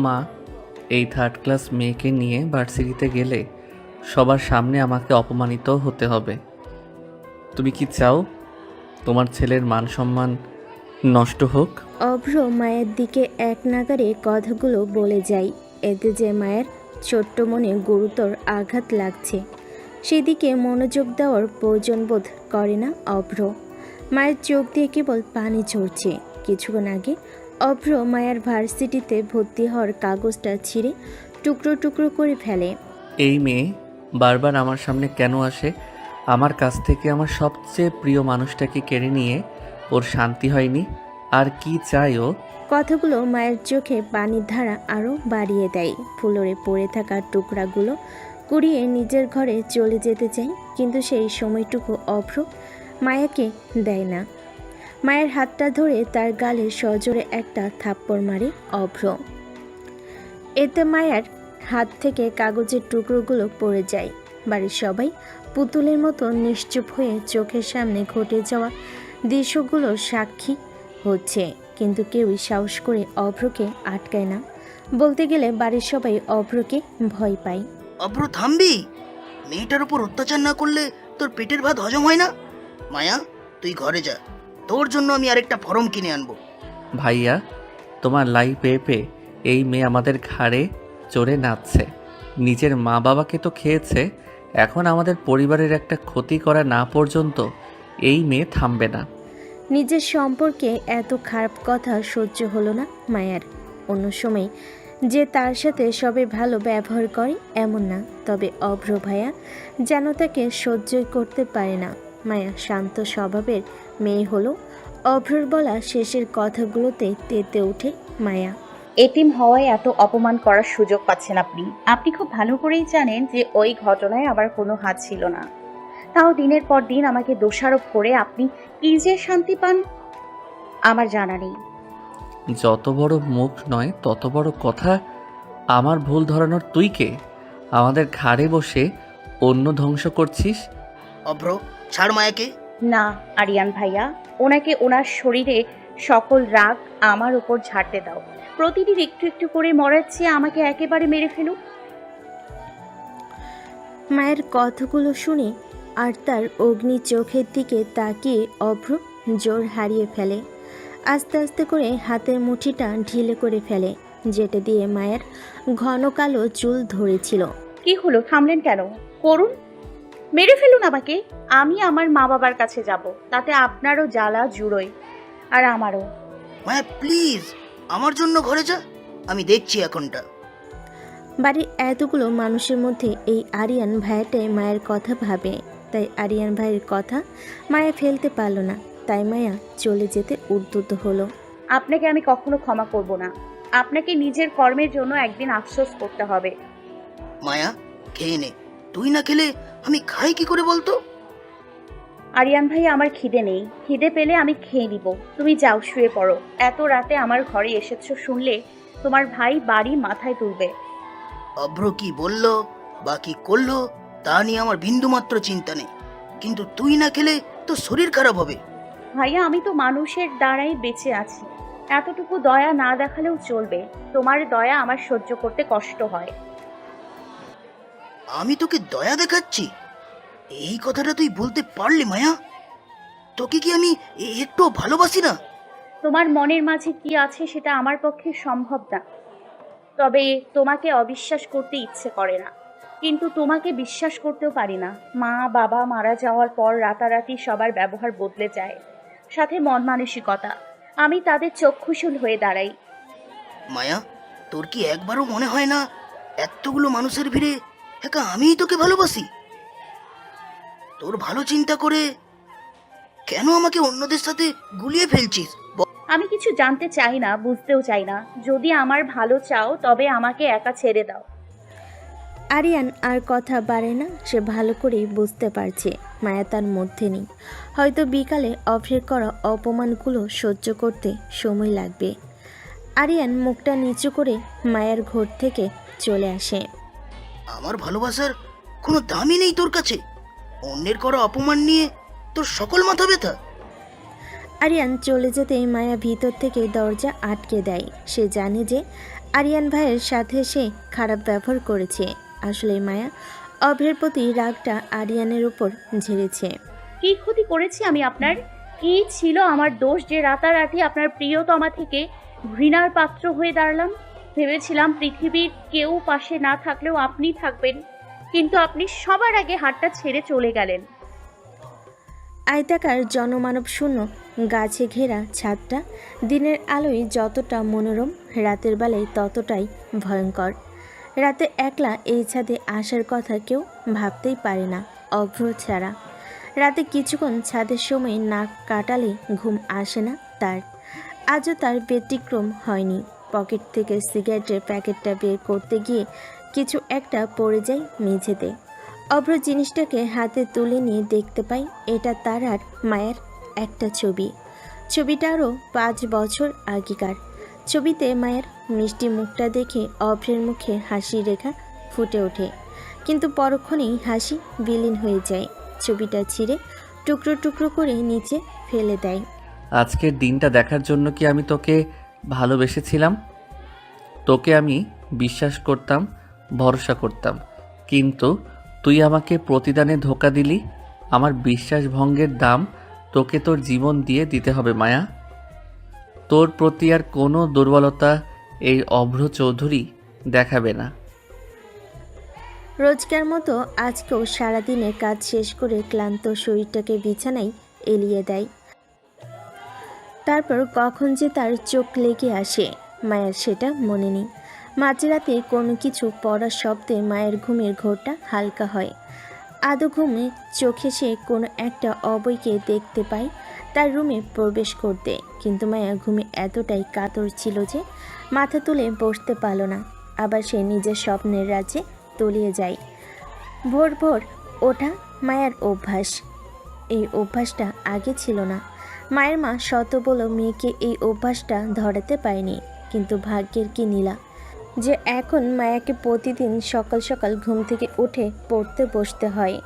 মা, এই third class মেয়েকে নিয়ে ভার্সিটিতে গেলে সবার সামনে আমাকে অপমানিত হতে হবে। তুমি কি চাও তোমার ছেলের মান সম্মান নষ্ট হোক? অভ্র মায়ের দিকে এক নাগারে কথাগুলো বলে যায়। এতে যে মায়ের ছোট্ট মনে গুরুতর আঘাত লাগছে, সেদিকে মনোযোগ দেওয়ার প্রয়োজন বোধ করে না অভ্র। মায়ের চোখ দিয়ে কেবল পানি ঝরছে। কিছুক্ষণ আগে অভ্র মায়ের ভার্সিটিতে ভর্তি হওয়ার কাগজটা ছিঁড়ে টুকরো টুকরো করে ফেলে। এই মেয়ে বারবার আমার সামনে কেন আসে? আমার কাছ থেকে আমার সবচেয়ে প্রিয় মানুষটাকে কেড়ে নিয়ে ওর শান্তি হয়নি। আর কি চাই ও? কথাগুলো মায়ের চোখে পানির ধারা আরও বাড়িয়ে দেয়। ফ্লোরে পড়ে থাকা টুকরাগুলো কুড়িয়ে নিজের ঘরে চলে যেতে চায়, কিন্তু সেই সময়টুকু অভ্র মায়াকে দেয় না। মায়ের হাতটা ধরে তার গালে সজোরে একটা থাপ্পড় মারে অভ্র। এতে মায়ের হাত থেকে কাগজের টুকরোগুলো পড়ে যায়। বাড়ির সবাই পুতুলের মতো নিশ্চুপ হয়ে চোখের সামনে ঘটে যাওয়া দৃশ্যগুলো সাক্ষী হচ্ছে, কিন্তু কেউই সাহস করে অভ্রকে আটকায় না। বলতে গেলে বাড়ির সবাই অভ্রকে ভয় পায়। অভ্র থামবি? মেয়েটার উপর অত্যাচার না করলে তোর পেটের ভাত হজম হয় না। মায়া, তুই ঘরে যা, তোর জন্য আমি আরেকটা ফর্ম কিনে আনবো। ভাইয়া, তোমার লাই পেয়ে পেয়ে এই মেয়ে আমাদের ঘাড়ে চড়ে নাচছে। নিজের মা বাবাকে তো খেয়েছে, এখন আমাদের পরিবারের একটা ক্ষতি করা না পর্যন্ত এই মেয়ে থামবে না। নিজের সম্পর্কে এত খারাপ কথা সহ্য হলো না মায়ার। অন্য সময় যে তার সাথে সবাই ভালো ব্যবহার করে এমন না, তবে অভ্র ভাইয়া যেন তাকে সহ্যই করতে পারে না। মায়া শান্ত স্বভাবের মেয়ে হলো। অভ্রর বলা শেষের কথাগুলোতে তেতে ওঠে মায়া। এতিম হওয়ায় এত অপমান করার সুযোগ পাচ্ছেন আপনি। আপনি খুব ভালো করেই জানেন যে ওই ঘটনায় আমার কোনো হাত ছিল না। তাও দিনের পর দিন আমাকে দোষারোপ করে আপনি কি যে শান্তি পান আমার জানা নেই। যত বড় মুখ নয় তত বড় কথা। আমার ভুল ধরানোর তুই কে? আমাদের ঘাড়ে বসে অন্য ধ্বংস করছিস। অভ্র, ছাড় মায়াকে। না আরিয়ান ভাইয়া, ওনাকে ওনার শরীরে সকল রাগ আমার উপর ঝাড়তে দাও। প্রতিদিন একটু একটু করে মরার চেয়ে আমাকে একেবারে মেরে ফেলুক। মায়ের কথাগুলো শুনে আর তার অগ্নি চোখের দিকে তাকিয়ে অভ্র জোর হারিয়ে ফেলে। আস্তে আস্তে করে হাতের মুঠিটা ঢিলে করে ফেলে, যেটা দিয়ে মায়ের ঘন কালো চুল ধরেছিল। কি হলো, থামলেন কেন? করুন, মেরে ফেলুন আমাকে। আমি আমার মা বাবার কাছে যাব, তাতে আপনারও জ্বালা জুড়োয় আর আমারও। মায়া প্লিজ, আমার জন্য ঘরে যা, আমি দেখছি এখনটা। বাড়ির এতগুলো মানুষের মধ্যে এই আরিয়ান ভাইয়াটাই মায়ের কথা ভাবে, তাই আরিয়ান ভাইয়ের কথা মায়া ফেলতে পারল না। তাই মায়া চলে যেতে উদ্যত হলো। আপনাকে আমি কখনো ক্ষমা করব না। আপনাকে নিজের কর্মের জন্য একদিন আফসোস করতে হবে। মায়া, খেয়ে নে। তুই না খেলে আমি খাই কি করে বলতো? আরিয়ান ভাই, আমার খিদে নেই। খিদে পেলে আমি খেয়ে নিব। তুমি যাও, শুয়ে পড়ো। এত রাতে আমার ঘরে এসেছো শুনলে তোমার ভাই বাড়ি মাথায় তুলবে। অভ্র কি বললো বা কি করলো তা নিয়ে আমার বিন্দুমাত্র চিন্তা নেই, কিন্তু তুই না খেলে তো শরীর খারাপ হবে। ভাইয়া, আমি তো মানুষের দ্বারাই বেঁচে আছি। এতটুকু দয়া না দেখালেও চলবে। তোমার দয়া আমার সহ্য করতে কষ্ট হয়। আমি তোকে দয়া দেখাচ্ছি? এই কথাটা তুই বলতে পারলি মায়া? তোকে কি আমি একটু ভালোবাসি না? তোমার মনের মাঝে কি আছে সেটা আমার পক্ষে সম্ভব না। তবে তোমাকে অবিশ্বাস করতে ইচ্ছে করে না, কিন্তু তোমাকে বিশ্বাস করতেও পারি না। মা বাবা মারা যাওয়ার পর রাতারাতি সবার ব্যবহার বদলে যায়, সাথে মন মানসিকতা। আমি তাদের চক্ষুশূল হয়ে দাঁড়াই। মায়া, তোর কি একবারও মনে হয় না এতগুলো মানুষের ভিড়ে একা আমিই তোকে ভালোবাসি? তোর ভালো চিন্তা করে কেন আমাকে অন্যদের সাথে গুলিয়ে ফেলছিস? আমি কিছু জানতে চাই না, বুঝতেও চাই না। যদি আমার ভালো চাও তবে আমাকে একা ছেড়ে দাও। আরিয়ান আর কথা বাড়ে না। সে ভালো করেই বুঝতে পারছে মায়া তার মধ্যে নেই। হয়তো বিকালে অভ্রের করা অপমানগুলো সহ্য করতে সময় লাগবে। আরিয়ান মুখটা নিচু করে মায়ের ঘর থেকে চলে আসে। আমার ভালোবাসার কোনো দামই নেই তোর কাছে? অন্যের করা অপমান নিয়ে তোর সকল মাথা ব্যথা? আরিয়ান চলে যেতেই মায়া ভিতর থেকে দরজা আটকে দেয়। সে জানে যে আরিয়ান ভাইয়ের সাথে সে খারাপ ব্যবহার করেছে। আসলে মায়া অভ্রের প্রতি রাগটা আরিয়ানের উপর ঝেড়েছে। কি ক্ষতি করেছি আমি আপনার? কি ছিল আমার দোষ যে রাতারাতি আপনার প্রিয়তমা থেকে ঘৃণার পাত্র হয়ে দাঁড়ালাম? ভেবেছিলাম পৃথিবীর কেউ পাশে না থাকলেও আপনি থাকবেন, কিন্তু আপনি সবার আগে হাতটা ছেড়ে চলে গেলেন। আয়তাকার জনমানব শূন্য গাছে ঘেরা ছাদটা দিনের আলোয় যতটা মনোরম, রাতের বেলায় ততটাই ভয়ঙ্কর। রাতে একলা এই ছাদে আসার কথা কেউ ভাবতেই পারে না, অভ্র ছাড়া। রাতে কিছুক্ষণ ছাদের সময় নাক কাটালে ঘুম আসে না তার। আজও তার ব্যতিক্রম হয়নি। পকেট থেকে সিগারেটের প্যাকেটটা বের করতে গিয়ে কিছু একটা পড়ে যায় মেঝেতে। অভ্র জিনিসটাকে হাতে তুলে নিয়ে দেখতে পাই এটা তার আর মায়ের একটা ছবি। ছবিটা আরও 5 বছর আগেকার। ছবিতে মায়ের মিষ্টি মুখটা দেখে অভ্রের মুখে হাসির রেখা ফুটে ওঠে, কিন্তু পরক্ষণেই হাসি বিলীন হয়ে যায়। ছবিটা ছিঁড়ে টুকরো টুকরো করে নিচে ফেলে দেয়। আজকের দিনটা দেখার জন্য কি আমি তোকে ভালোবেসেছিলাম? তোকে আমি বিশ্বাস করতাম, ভরসা করতাম, কিন্তু তুই আমাকে প্রতিদানে ধোঁকা দিলি। আমার বিশ্বাস ভঙ্গের দাম তোকে তোর জীবন দিয়ে দিতে হবে মায়া। তোর প্রতি আর কোনো দুর্বলতা এই অভ্র চৌধুরী দেখাবে না। রোজকার মতো আজকেও সারাদিনের কাজ শেষ করে ক্লান্ত শরীরটাকে বিছানায় এলিয়ে দেয়। তারপর কখন যে তার চোখ লেগে আসে মায়ের সেটা মনে নেই। মাঝরাতে কোনো কিছু পড়ার শব্দে মায়ের ঘুমের ঘোরটা হালকা হয়। আদো ঘুমে চোখে সে কোনো একটা অবয়কে দেখতে পায় তার রুমে প্রবেশ করতে, কিন্তু মায়া ঘুমে এতটাই কাতর ছিল যে মাথা তুলে বসতে পারল না। আবার সে নিজের স্বপ্নের রাজ্যে তলিয়ে যায়। ভোর ভোর ওঠা মায়ার অভ্যাস। এই অভ্যাসটা আগে ছিল না। মায়ের মা শত বলো মেয়েকে এই অভ্যাসটা ধরাতে পারেনি, কিন্তু ভাগ্যের কি নীলা যে এখন মায়াকে প্রতিদিন সকাল সকাল ঘুম থেকে উঠে পড়তে বসতে হয়।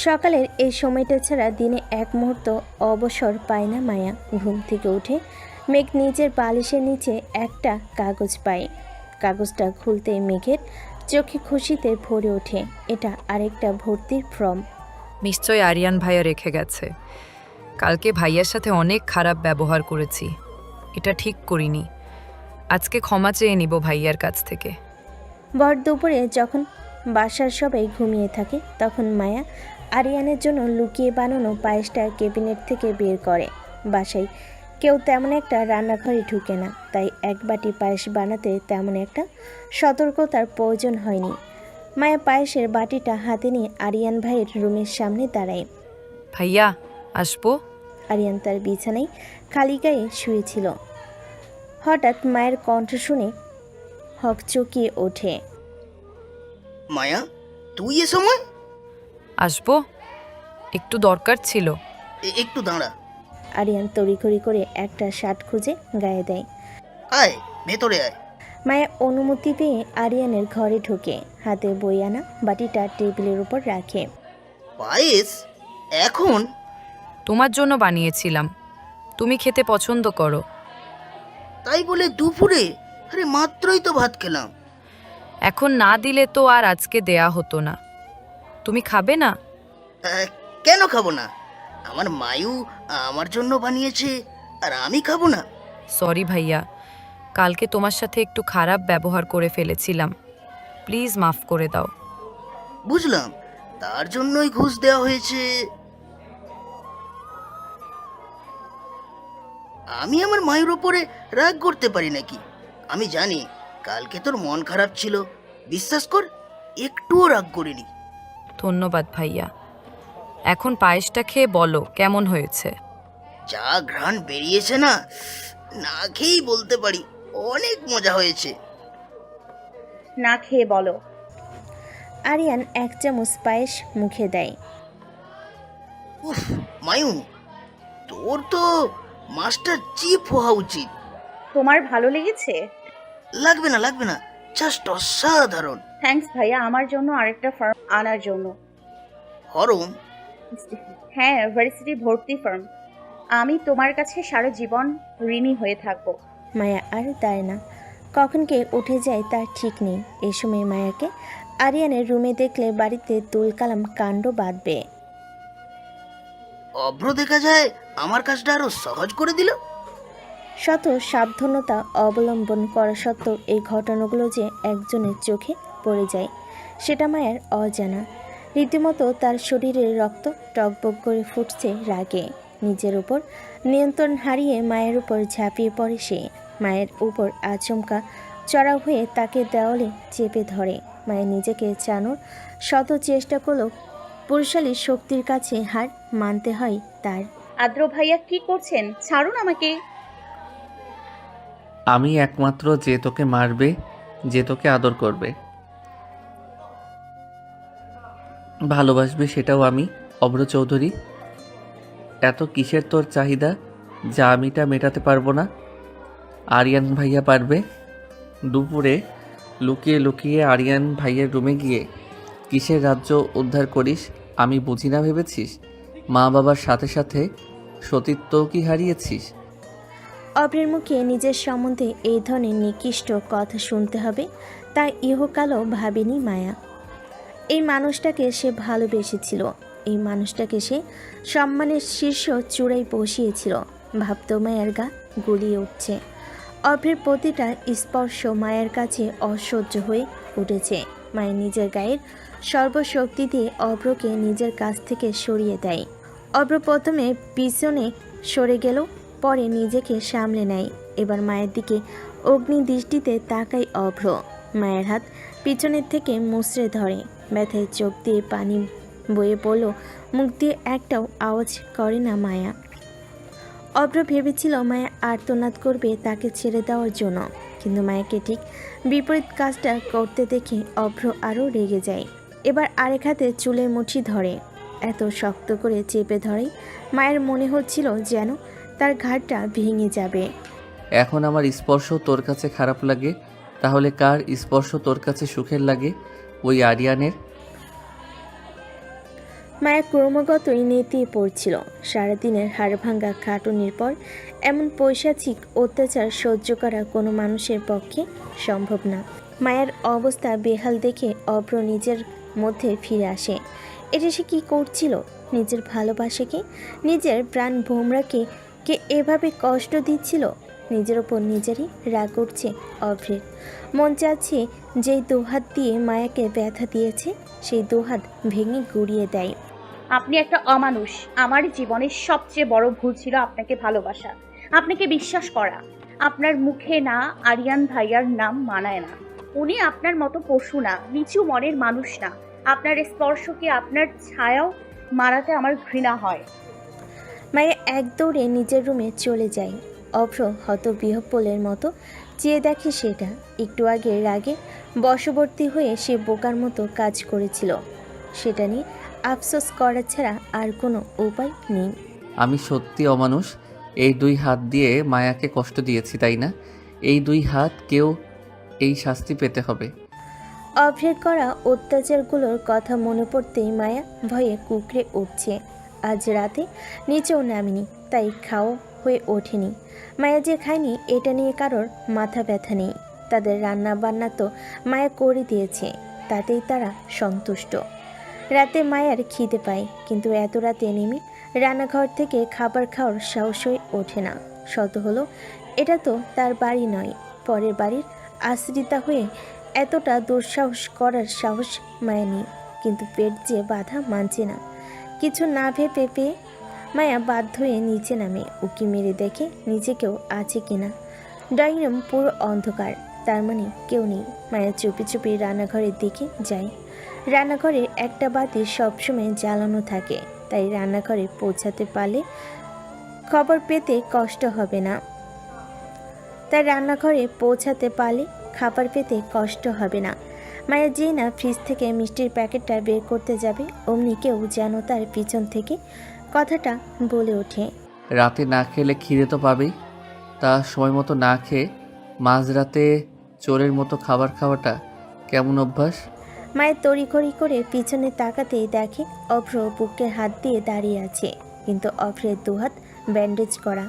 সকালের এই সময়টা ছাড়া দিনে এক মুহূর্ত অবসর পায় না মায়া। ঘুম থেকে উঠে মেঘ নিজের বালিশের নিচে একটা কাগজ পায়। কাগজটা খুলতে মেঘের চোখে খুশিতে ভরে ওঠে। এটা আরেকটা ভর্তির ফর্ম। নিশ্চয় আরিয়ান ভাইয়া রেখে গেছে। কালকে ভাইয়ার সাথে অনেক খারাপ ব্যবহার করেছি, এটা ঠিক করিনি। আজকে ক্ষমা চেয়ে নিব ভাইয়ার কাছ থেকে। ভর দুপুরে যখন বাসার সবাই ঘুমিয়ে থাকে তখন মায়া আরিয়ানের জন্য লুকিয়ে বানানো পায়েসটা ক্যাবিনেট থেকে বের করে। বাসায় কেউ তেমন একটা রান্নাঘরে ঢুকে না, তাই এক বাটি পায়েস বানাতে তেমন একটা সতর্কতার প্রয়োজন হয়নি। মায়া পায়েসের বাটিটা হাতে নিয়ে আরিয়ান ভাইয়ের রুমের সামনে দাঁড়ায়। ভাইয়া আসবো? আরিয়ান তার বিছানায় খালি গায়ে শুয়েছিল। হঠাৎ মায়ের কণ্ঠ শুনে হকচকিয়ে ওঠে। মায়া, তুই এ সময়? আসবো, একটু দরকার ছিল। একটু দাঁড়া। আরিয়ান তড়িঘড়ি করে একটা শার্ট খুঁজে গায়ে দেয়। আয়, ভেতরে আয়। মায়া অনুমতি পেয়ে আরিয়ানের ঘরে ঢোকে। হাতে বই আনা বাটিটা টেবিলের উপর রাখে। পায়েস? এখন? তোমার জন্য বানিয়েছিলাম, তুমি খেতে পছন্দ করো। তাই বলে দুপুরে? আরে মাত্রই তো ভাত খেলাম। এখন না দিলে তো আর আজকে দেয়া হতো না। তুমি খাবে না? কেন খাবো না? আমার মায়ু আমার জন্য বানিয়েছে, আর আমি খাবো না? সরি ভাইয়া, কালকে তোমার সাথে একটু খারাপ ব্যবহার করে ফেলেছিলাম, প্লিজ মাফ করে দাও। বুঝলাম, তার জন্যই ঘুষ দেওয়া হয়েছে। আমি আমার মায়ের ওপরে রাগ করতে পারি নাকি? আমি জানি কালকে তোর মন খারাপ ছিল, বিশ্বাস কর একটুও রাগ করিনি। ধন্যবাদ ভাইয়া। এখন পায়েসটা খেয়ে বলো কেমন হয়েছে। যা ঘ্রাণ বেরিয়েছে না, না খেয়েই বলতে পারি অনেক মজা হয়েছে। না খেয়ে বলো। আরিয়ান 1 চামচ পায়েস মুখে দেয়। উফ মায়ু, তোর তো মাস্টার চিফ হওয়া উচিত। তোমার ভালো লেগেছে? লাগবে না, লাগবে না, জাস্ট অসাধারণ। থ্যাঙ্কস ভাইয়া, আমার জন্য আরেকটা ফার্ম আনার জন্য। হরম? হ্যাঁ, ভার্সিটি ভর্তি ফার্ম। আমি তোমার কাছে সারা জীবন ঋণী হয়ে থাকবো। মায়া আর দাঁড়ে না, কখন কে উঠে যায় তার ঠিক নেই। এই সময় মায়াকে আরিয়ানের রুমে দেখলে বাড়িতে তুলকালাম কাণ্ড বাঁধবে। অভ্র দেখা যায় আমার কাজটা আরো সহজ করে দিল। শত সাবধানতা অবলম্বন করা সত্ত্বেও এই ঘটনাগুলো যে একজনের চোখে পড়ে যায় সেটা মায়ের অজানা। রীতিমতো তার শরীরের রক্ত টকবক করে ফুটছে রাগে। নিজের উপর নিয়ন্ত্রণ হারিয়ে মায়ের উপর ঝাঁপিয়ে পড়ে সে। মায়ের উপর আচমকা চড়াও হয়ে তাকে দেওয়ালে চেপে ধরে। মায়ের নিজেকে চানোর শত চেষ্টা করলেও পুরুষালী শক্তির কাছে হার মানতে হয় তার। আদ্র ভাইয়া কি করছেন? ছাড়ুন আমাকে। আমি একমাত্র যে তোকে মারবে, যে তোকে আদর করবে, ভালোবাসবে, সেটাও আমি, অভ্র চৌধুরী। এত কিসের তোর চাহিদা যা আমিটা মেটাতে পারবো না? আরিয়ান ভাইয়া পারবে। দুপুরে লুকিয়ে লুকিয়ে আরিয়ান ভাইয়ের রুমে গিয়ে কিসের রাজ্য উদ্ধার করিস আমি বুঝি না ভেবেছিস? মা বাবার সাথে সাথে সতীত্বও কি হারিয়েছিস? অভ্রের মুখে নিজের সম্বন্ধে এই ধরনের নিকৃষ্ট কথা শুনতে হবে তা ইহকালও ভাবেনি মায়া। এই মানুষটাকে সে ভালোবেসেছিল, এই মানুষটাকে সে সম্মানের শীর্ষ চূড়ায় বসিয়েছিল। ভাবত মায়ের গা গুলিয়ে উঠছে। অভ্রের প্রতিটা স্পর্শ মায়ের কাছে অসহ্য হয়ে উঠেছে। মায়ের নিজের গায়ের সর্বশক্তি দিয়ে অভ্রকে নিজের কাছ থেকে সরিয়ে দেয়। অভ্র প্রথমে পিছনে সরে গেল, পরে নিজেকে সামলে নেয়। এবার মায়ের দিকে অগ্নি দৃষ্টিতে তাকায় অভ্র। মায়ের হাত পিছনের থেকে মুচড়ে ধরে। ব্যথায় চোখ দিয়ে পানি বয়ে পড়ল, মুখ দিয়ে একটাও আওয়াজ করে না মায়া। অভ্র ভেবেছিল মায়া আর্তনাদ করবে তাকে ছেড়ে দেওয়ার জন্য, কিন্তু মায়াকে ঠিক বিপরীত কাজটা করতে দেখে অভ্র আরও রেগে যায়। এবার আরেক হাতে চুলের মুঠি ধরে, এত শক্ত করে চেপে ধরে মায়ের মনে হচ্ছিল যেন তার ঘাড়টা ভেঙে যাবে। এখন আমার স্পর্শ তোর কাছে খারাপ লাগে, তাহলে কার স্পর্শ তোর কাছে সুখের লাগে? ওই আরিয়ানের? মায়া ক্রমাগতই নেতিয়ে পড়ছিল। সারাদিনের হাড়ভাঙ্গা খাটুনির পর এমন পৈশাচিক অত্যাচার সহ্য করা কোনো মানুষের পক্ষে সম্ভব না। মায়ের অবস্থা বেহাল দেখে অভ্র নিজের মধ্যে ফিরে আসে। এটা সে কী করছিল? নিজের ভালোবাসাকে, নিজের প্রাণ ভোমরাকে কে এভাবে কষ্ট দিচ্ছিল? নিজের ওপর নিজেরই রাগ উঠছে অভ্রের। মন চাচ্ছে যেই দুহাত দিয়ে মায়াকে ব্যথা দিয়েছে সেই দুহাত ভেঙে গুড়িয়ে দেয়। আপনি একটা অমানুষ। আমার জীবনের সবচেয়ে বড় ভুল ছিল আপনাকে ভালোবাসা, আপনাকে বিশ্বাস করা। আপনার মুখে না আরিয়ান ভাইয়ার নাম মানায় না। উনি আপনার মতো পশু না, নিচু মনের মানুষ না। আপনার স্পর্শকে, আপনার ছায়াও মারাতে আমার ঘৃণা হয়। মায়া এক দৌড়ে নিজের রুমে চলে যায়। অভ্র হতবিহ্বলের মতো চেয়ে দেখে সেটা। একটু আগে রাগে বশবর্তী হয়ে সে বোকার মতো কাজ করেছিল, সেটা নিয়ে আফসোস করা ছাড়া আর কোনো উপায় নেই। আমি সত্যি অমানুষ। এই দুই হাত দিয়ে মায়াকে কষ্ট দিয়েছি, তাই না? এই দুই হাত কেউ এই শাস্তি পেতে হবে। অভ্রের করা অত্যাচারগুলোর কথা মনে পড়তেই মায়া ভয়ে কুকড়ে উঠছে। আজ রাতে নিচেও নামেনি, তাই খাওয়া হয়ে ওঠেনি। মায়া যে খায়নি এটা নিয়ে কারোর মাথা ব্যথা নেই। তাদের রান্না বান্না তো মায়া করে দিয়েছে, তাতেই তারা সন্তুষ্ট। রাতে মায়ার খিদে পায়, কিন্তু এত রাতে নেমে রান্নাঘর থেকে খাবার খাওয়ার সাহস হয়ে ওঠে না। শত হলো এটা তো তার বাড়ি নয়, পরের বাড়ির আশ্রিতা হয়ে এতটা দুঃসাহস করার সাহস মায়া নেই। কিন্তু পেট যে বাধা মানছে না। কিছু না ভেবে পেয়ে মায়া বাধ্য হয়ে নিচে নামে। উকি মেরে দেখে নিচে কেউ আছে কিনা। ড্রয়িং রুম পুরো অন্ধকার, তার মানে কেউ নেই। মায়া চুপি চুপি রান্নাঘরের দিকে যায়। রান্নাঘরে একটা বাতি সবসময় জ্বালানো থাকে, তাই রান্নাঘরে পৌঁছাতে পারলে খবর পেতে কষ্ট হবে না। খাবার পেতে কষ্ট হবে না। মায়া যেই না ফ্রিজ থেকে মিষ্টির প্যাকেটটা বের করতে যাবে, অমনি কেউ যেন তার পিছন থেকে কথাটা বলে ওঠে। রাতে না খেলে খিদে তো পাবেই, তা সময় মতো না খেয়ে মাঝরাতে চোরের মতো খাবার খাওয়াটা কেমন অভ্যাস? মায়ের তড়িঘড়ি করে পিছনে তাকাতেই দেখে অভ্র বুকে হাত দিয়ে দাঁড়িয়ে আছে, কিন্তু অভ্রের দুহাত ব্যান্ডেজ করা,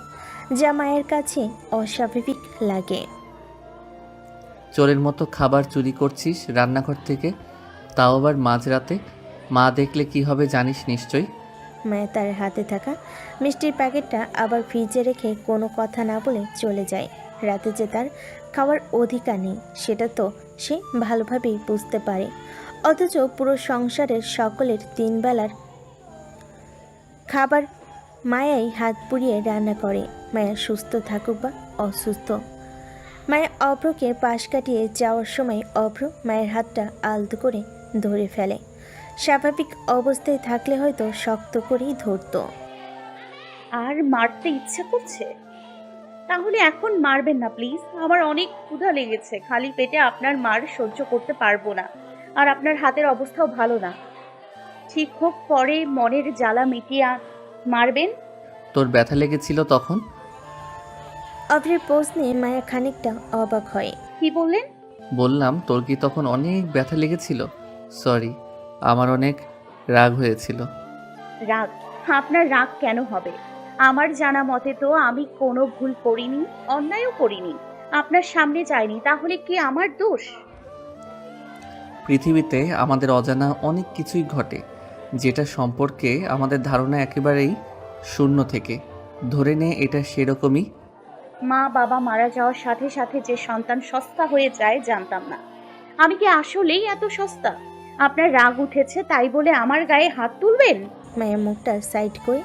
যা মায়ের কাছে অস্বাভাবিক লাগে। চোরের মতো খাবার চুরি করছিস রান্নাঘর থেকে, তাও আবার মাঝরাতে। মা দেখলে কি হবে জানিস নিশ্চয়ই। মায়া তার হাতে থাকা মিষ্টির প্যাকেটটা আবার ফ্রিজে রেখে কোনো কথা না বলে চলে যায়। রাতে যে তার খাওয়ার অধিকার নেই সেটা তো সে ভালোভাবেই বুঝতে পারে, অথচ পুরো সংসারের সকলের 3 বেলার খাবার মায়াই হাত পুড়িয়ে রান্না করে। মায়া সুস্থ থাকুক বা অসুস্থ। মায়া অভ্রকে পাশ কাটিয়ে যাওয়ার সময় অভ্র মায়ের হাতটা আলতো করে ধরে ফেলে। স্বাভাবিক অবস্থায় থাকলে হয়তো শক্ত করেই ধরতো। আর মারতে ইচ্ছে করছে? তাহলে এখন মারবেন না প্লিজ। আমার অনেক ক্ষুধা লেগেছে, খালি পেটে আপনার মার সহ্য করতে পারবো না। আর আপনার হাতের অবস্থাও ভালো না। ঠিক হোক, পরে মনের জ্বালা মিটিয়ে মারবেন। তোর ব্যথা লেগেছিল তখন? অভ্রের প্রশ্নে মায়া খানিকটা অবাক হয়। কি বললেন? বললাম তোর কি তখন অনেক ব্যথা লেগেছিল? সরি, আমার অনেক রাগ হয়েছিল। রাগ? আপনার রাগ কেন হবে? আমার জানা মতে তো আমি কোনো ভুল করিনি, অন্যায়ও করিনি, আপনার সামনে যাইনি, তাহলে কি আমার দোষ? পৃথিবীতে আমাদের অজানা অনেক কিছুই ঘটে, যেটা সম্পর্কে আমাদের ধারণা একেবারেই শূন্য থেকে। ধরে নে এটা সেরকমই। মা বাবা মারা যাওয়ার সাথে সাথে যে সন্তান সস্তা হয়ে যায় জানতাম না। আমি কি আসলেই এত সস্তা? আপনার রাগ উঠেছে তাই বলে আমার গায়ে হাত তুলবেন? মায়া মুখটা সাইড করে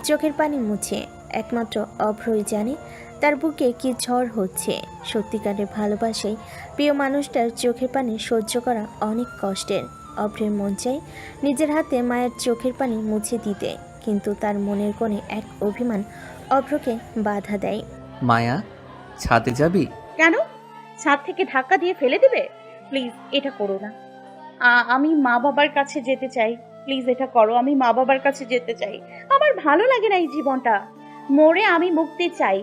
চোখের পানি মুছে। একমাত্র অভ্রই জানে তার বুকে কি ঝড় হচ্ছে। সত্যিকারের ভালোবাসায় প্রিয় মানুষটার চোখের পানি সহ্য করা অনেক কষ্টের। অভ্রের মন চাই নিজের হাতে মায়ের চোখের পানি মুছে দিতে, কিন্তু তার মনের কোণে এক অভিমান অভ্রকে বাধা দেয়। মায়া, ছাদে যাবি? কেন? ছাদ থেকে ধাক্কা দিয়ে ফেলে দিবে? প্লিজ এটা করো না। আমি মা বাবার কাছে যেতে চাই। প্লিজ এটা করো, আমি মা বাবার কাছে যেতে চাই। আমার ভালো লাগে না এই জীবনটা। মরে আমি মুক্তি চাই।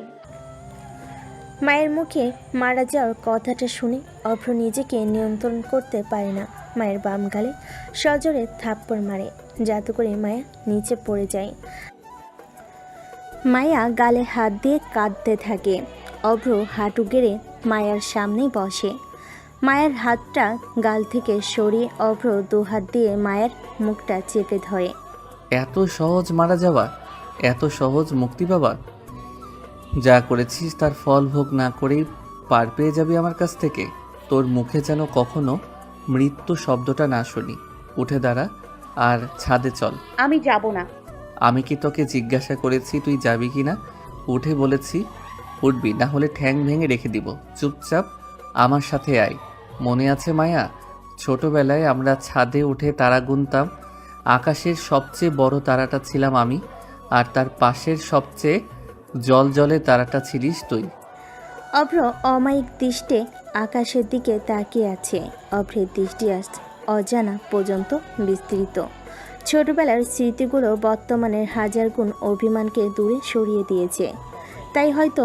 মায়ের মুখে মারা যাওয়ার কথাটা শুনে অভ্র নিজেকে নিয়ন্ত্রণ করতে পারে না। মায়ের বাম গালে সজোরে থাপ্পড় মারে, যাতে করে মায়া নিচে পড়ে যায়। মায়া গালে হাত দিয়ে কাঁদতে থাকে। অভ্র হাঁটু গেড়ে মায়ার সামনেই বসে। মায়ের হাতটা গাল থেকে সরিয়ে অভ্র 2 হাত দিয়ে মায়ের মুখটা চেপে ধরে। এত সহজ মারা যাওয়া, এত সহজ মুক্তি পাওয়া? যা করেছিস তার ফল ভোগ না করেই পার পেয়ে যাবি আমার কাছ থেকে। তোর মুখে যেন কখনো মৃত্যু শব্দটা না শুনি। উঠে দাঁড়া আর ছাদে চল। আমি যাব না। আমি কি তোকে জিজ্ঞাসা করেছি তুই যাবি কি না? উঠে বলেছি উঠবি, না হলে ঠ্যাং ভেঙে রেখে দিব। চুপচাপ আমার সাথে আয়। মনে আছে মায়া, ছোটবেলায় আমরা ছাদে উঠে তারা গুনতাম। আকাশের সবচেয়ে বড় তারাটা ছিলাম আমি, আর তার পাশের সবচেয়ে জলজলে তারাটা ছিলিস তুই। অভ্র অমায়িক দৃষ্টে আকাশের দিকে তাকিয়ে আছে। অভ্রের দৃষ্টি আজ অজানা পর্যন্ত বিস্তৃত। ছোটবেলার স্মৃতিগুলো বর্তমানের হাজার গুণ অভিমানকে দূরে সরিয়ে দিয়েছে। তাই হয়তো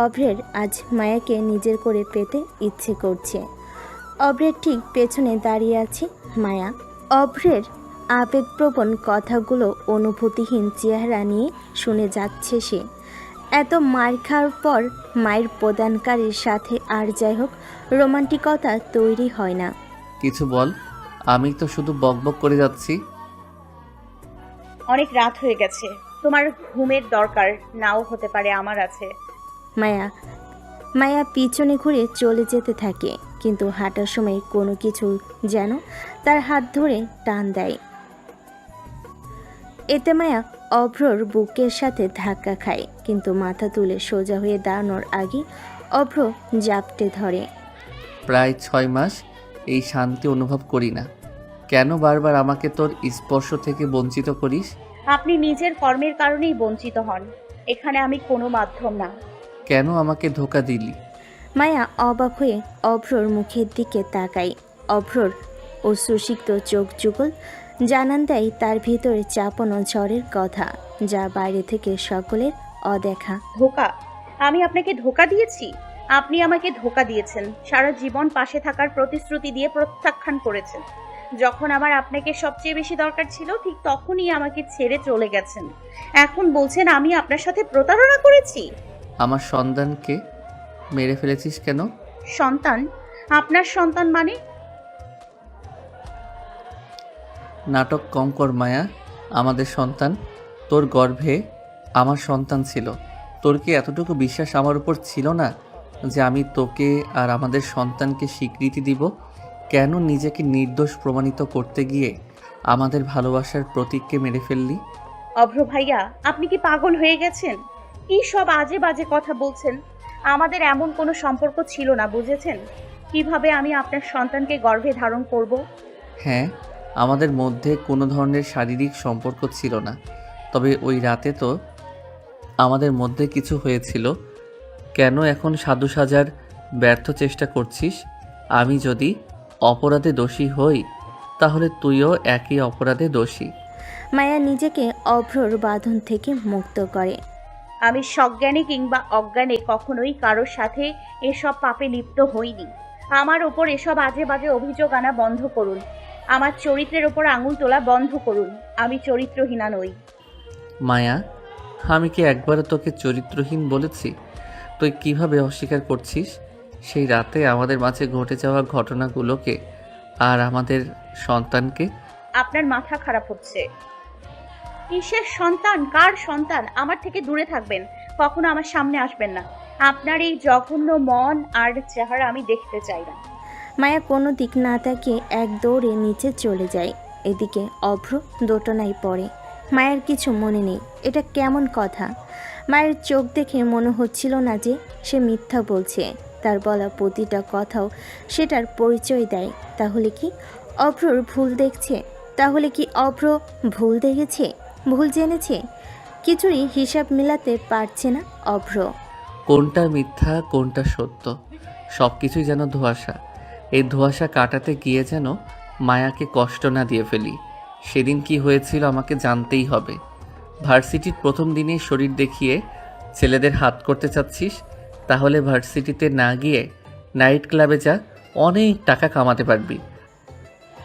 অভ্রের আজ মায়াকে নিজের করে পেতে ইচ্ছে করছে। অভ্রের ঠিক পেছনে দাঁড়িয়ে আছে মায়া। অভ্রের আবেগপ্রবণ কথাগুলো অনুভূতিহীন চেহারা নিয়ে শুনে যাচ্ছে সে। এত মার খাওয়ার পর মায়ের প্রদানকারীর সাথে আর যাই হোক রোমান্টিকতা তৈরি হয় না। কিছু বল, আমি তো শুধু বকবক করে যাচ্ছি। অনেক রাত হয়ে গেছে, তোমার ঘুমের দরকার নাও হতে পারে, আমার আছে। মায়া পিছনে ঘুরে চলে যেতে থাকে, কিন্তু হাঁটার সময় কোনো কিছু যেন তার হাত ধরে টান দেয়। এতে মায়া অভ্রর বুকের সাথে ধাক্কা খায়, কিন্তু মাথা তুলে সোজা হয়ে দাঁড়ানোর আগে অভ্র জাপটে ধরে। প্রায় 6 মাস এই শান্তি অনুভব করি না। কেন বারবার আমাকে তোর স্পর্শ থেকে বঞ্চিত করিস? আপনি নিজের কর্মের কারণেই বঞ্চিত হন। এখানে আমি কোনো মাধ্যম না। কেন আমাকে ধোঁকা দিলি? মায়া অবাক হয়ে অভ্রর মুখের দিকে তাকায়। অভ্রর অশ্রুসিক্ত চোখ যুগল জানান দেয় তার ভিতরে চাপানো ঝড়ের কথা, যা বাইরে থেকে সকলের অদেখা। ধোঁকা? আমি আপনাকে ধোঁকা দিয়েছি? আপনি আমাকে ধোঁকা দিয়েছেন। সারা জীবন পাশে থাকার প্রতিশ্রুতি দিয়ে প্রত্যাখ্যান করেছেন। যখন আমার আপনাকে সবচেয়ে বেশি দরকার ছিল ঠিক তখনই আমাকে ছেড়ে চলে গেছেন। এখন বলছেন আমি আপনার সাথে প্রতারণা করেছি। আমার সন্তানকে মেরে ফেলেছিস কেন? সন্তান? আপনার সন্তান মানে? নাটক কম কর মায়া। আমাদের সন্তান, তোর গর্ভে আমার সন্তান ছিল। তোর কি এতটুকু বিশ্বাস আমার উপর ছিল না যে আমি তোকে আর আমাদের সন্তানকে স্বীকৃতি দিব? কেন নিজেকে নির্দোষ প্রমাণিত করতে গিয়ে আমাদের ভালোবাসার প্রতীককে মেরে ফেললি? অভ্র ভাইয়া, আপনি কি পাগল হয়ে গেছেন? কি সব আজে বাজে কথা বলছেন? আমাদের এমন কোনো সম্পর্ক ছিল না, বুঝেছেন? কিভাবে আমি আপনার সন্তানকে গর্ভে ধারণ করব? হ্যাঁ, আমাদের মধ্যে কোনো ধরনের শারীরিক সম্পর্ক ছিল না, তবে ওই রাতে তো আমাদের মধ্যে কিছু হয়েছিল। কেন এখন সাধু সাজার ব্যর্থ চেষ্টা করছিস? আমি যদি অপরাধে দোষী হই তাহলে তুইও একই অপরাধে দোষী। মায়া নিজেকে অভ্রর বাঁধন থেকে মুক্ত করে। আমি সজ্ঞানে কিংবা অজ্ঞানে কখনোই কারোর সাথে এসব পাপে লিপ্ত হইনি। আমার ওপর এসব আজে বাজে অভিযোগ আনা বন্ধ করুন। আমার চরিত্রের ওপর আঙুল তোলা বন্ধ করুন। আমি চরিত্রহীনা নই। মায়া, আমি কি একবারও তোকে চরিত্রহীন বলেছি? তুই কিভাবে অস্বীকার করছিস সেই রাতে আমাদের মাঝে ঘটে যাওয়া ঘটনাগুলোকে আর আমাদের সন্তানকে? আপনার মাথা খারাপ হচ্ছে। কিসের সন্তান? কার সন্তান? আমার থেকে দূরে থাকবেন, কখনো আমার সামনে আসবেন না। আপনার এই জঘন্য মন আর চেহারা আমি দেখতে চাই না। মায়া কোনো দিক না তাকিয়ে এক দৌড়ে নিচে চলে যায়। এদিকে অভ্র দোটানায় পড়ে। মায়ের কিছু মনে নেই। এটা কেমন কথা? মায়ের চোখ দেখে মনে হচ্ছিল না যে সে মিথ্যা বলছে। তার বলা প্রতিটা কথাও সেটার পরিচয় দেয়। তাহলে কি অভ্রর ভুল দেখছে? তাহলে কি অভ্র ভুল দেখেছে, ভুল জেনেছে? কিছুই হিসাব মেলাতে পারছে না অভ্র। কোনটা মিথ্যা কোনটা সত্য সব কিছুই যেন ধোঁয়াশা। এই ধোঁয়াশা কাটাতে গিয়ে যেন মায়াকে কষ্ট না দিয়ে ফেলি। সেদিন কি হয়েছিল আমাকে জানতেই হবে। ভার্সিটির প্রথম দিনেই শরীর দেখিয়ে ছেলেদের হাত করতে চাচ্ছিস? তাহলে ভার্সিটিতে না গিয়ে নাইট ক্লাবে যা, অনেক টাকা কামাতে পারবি।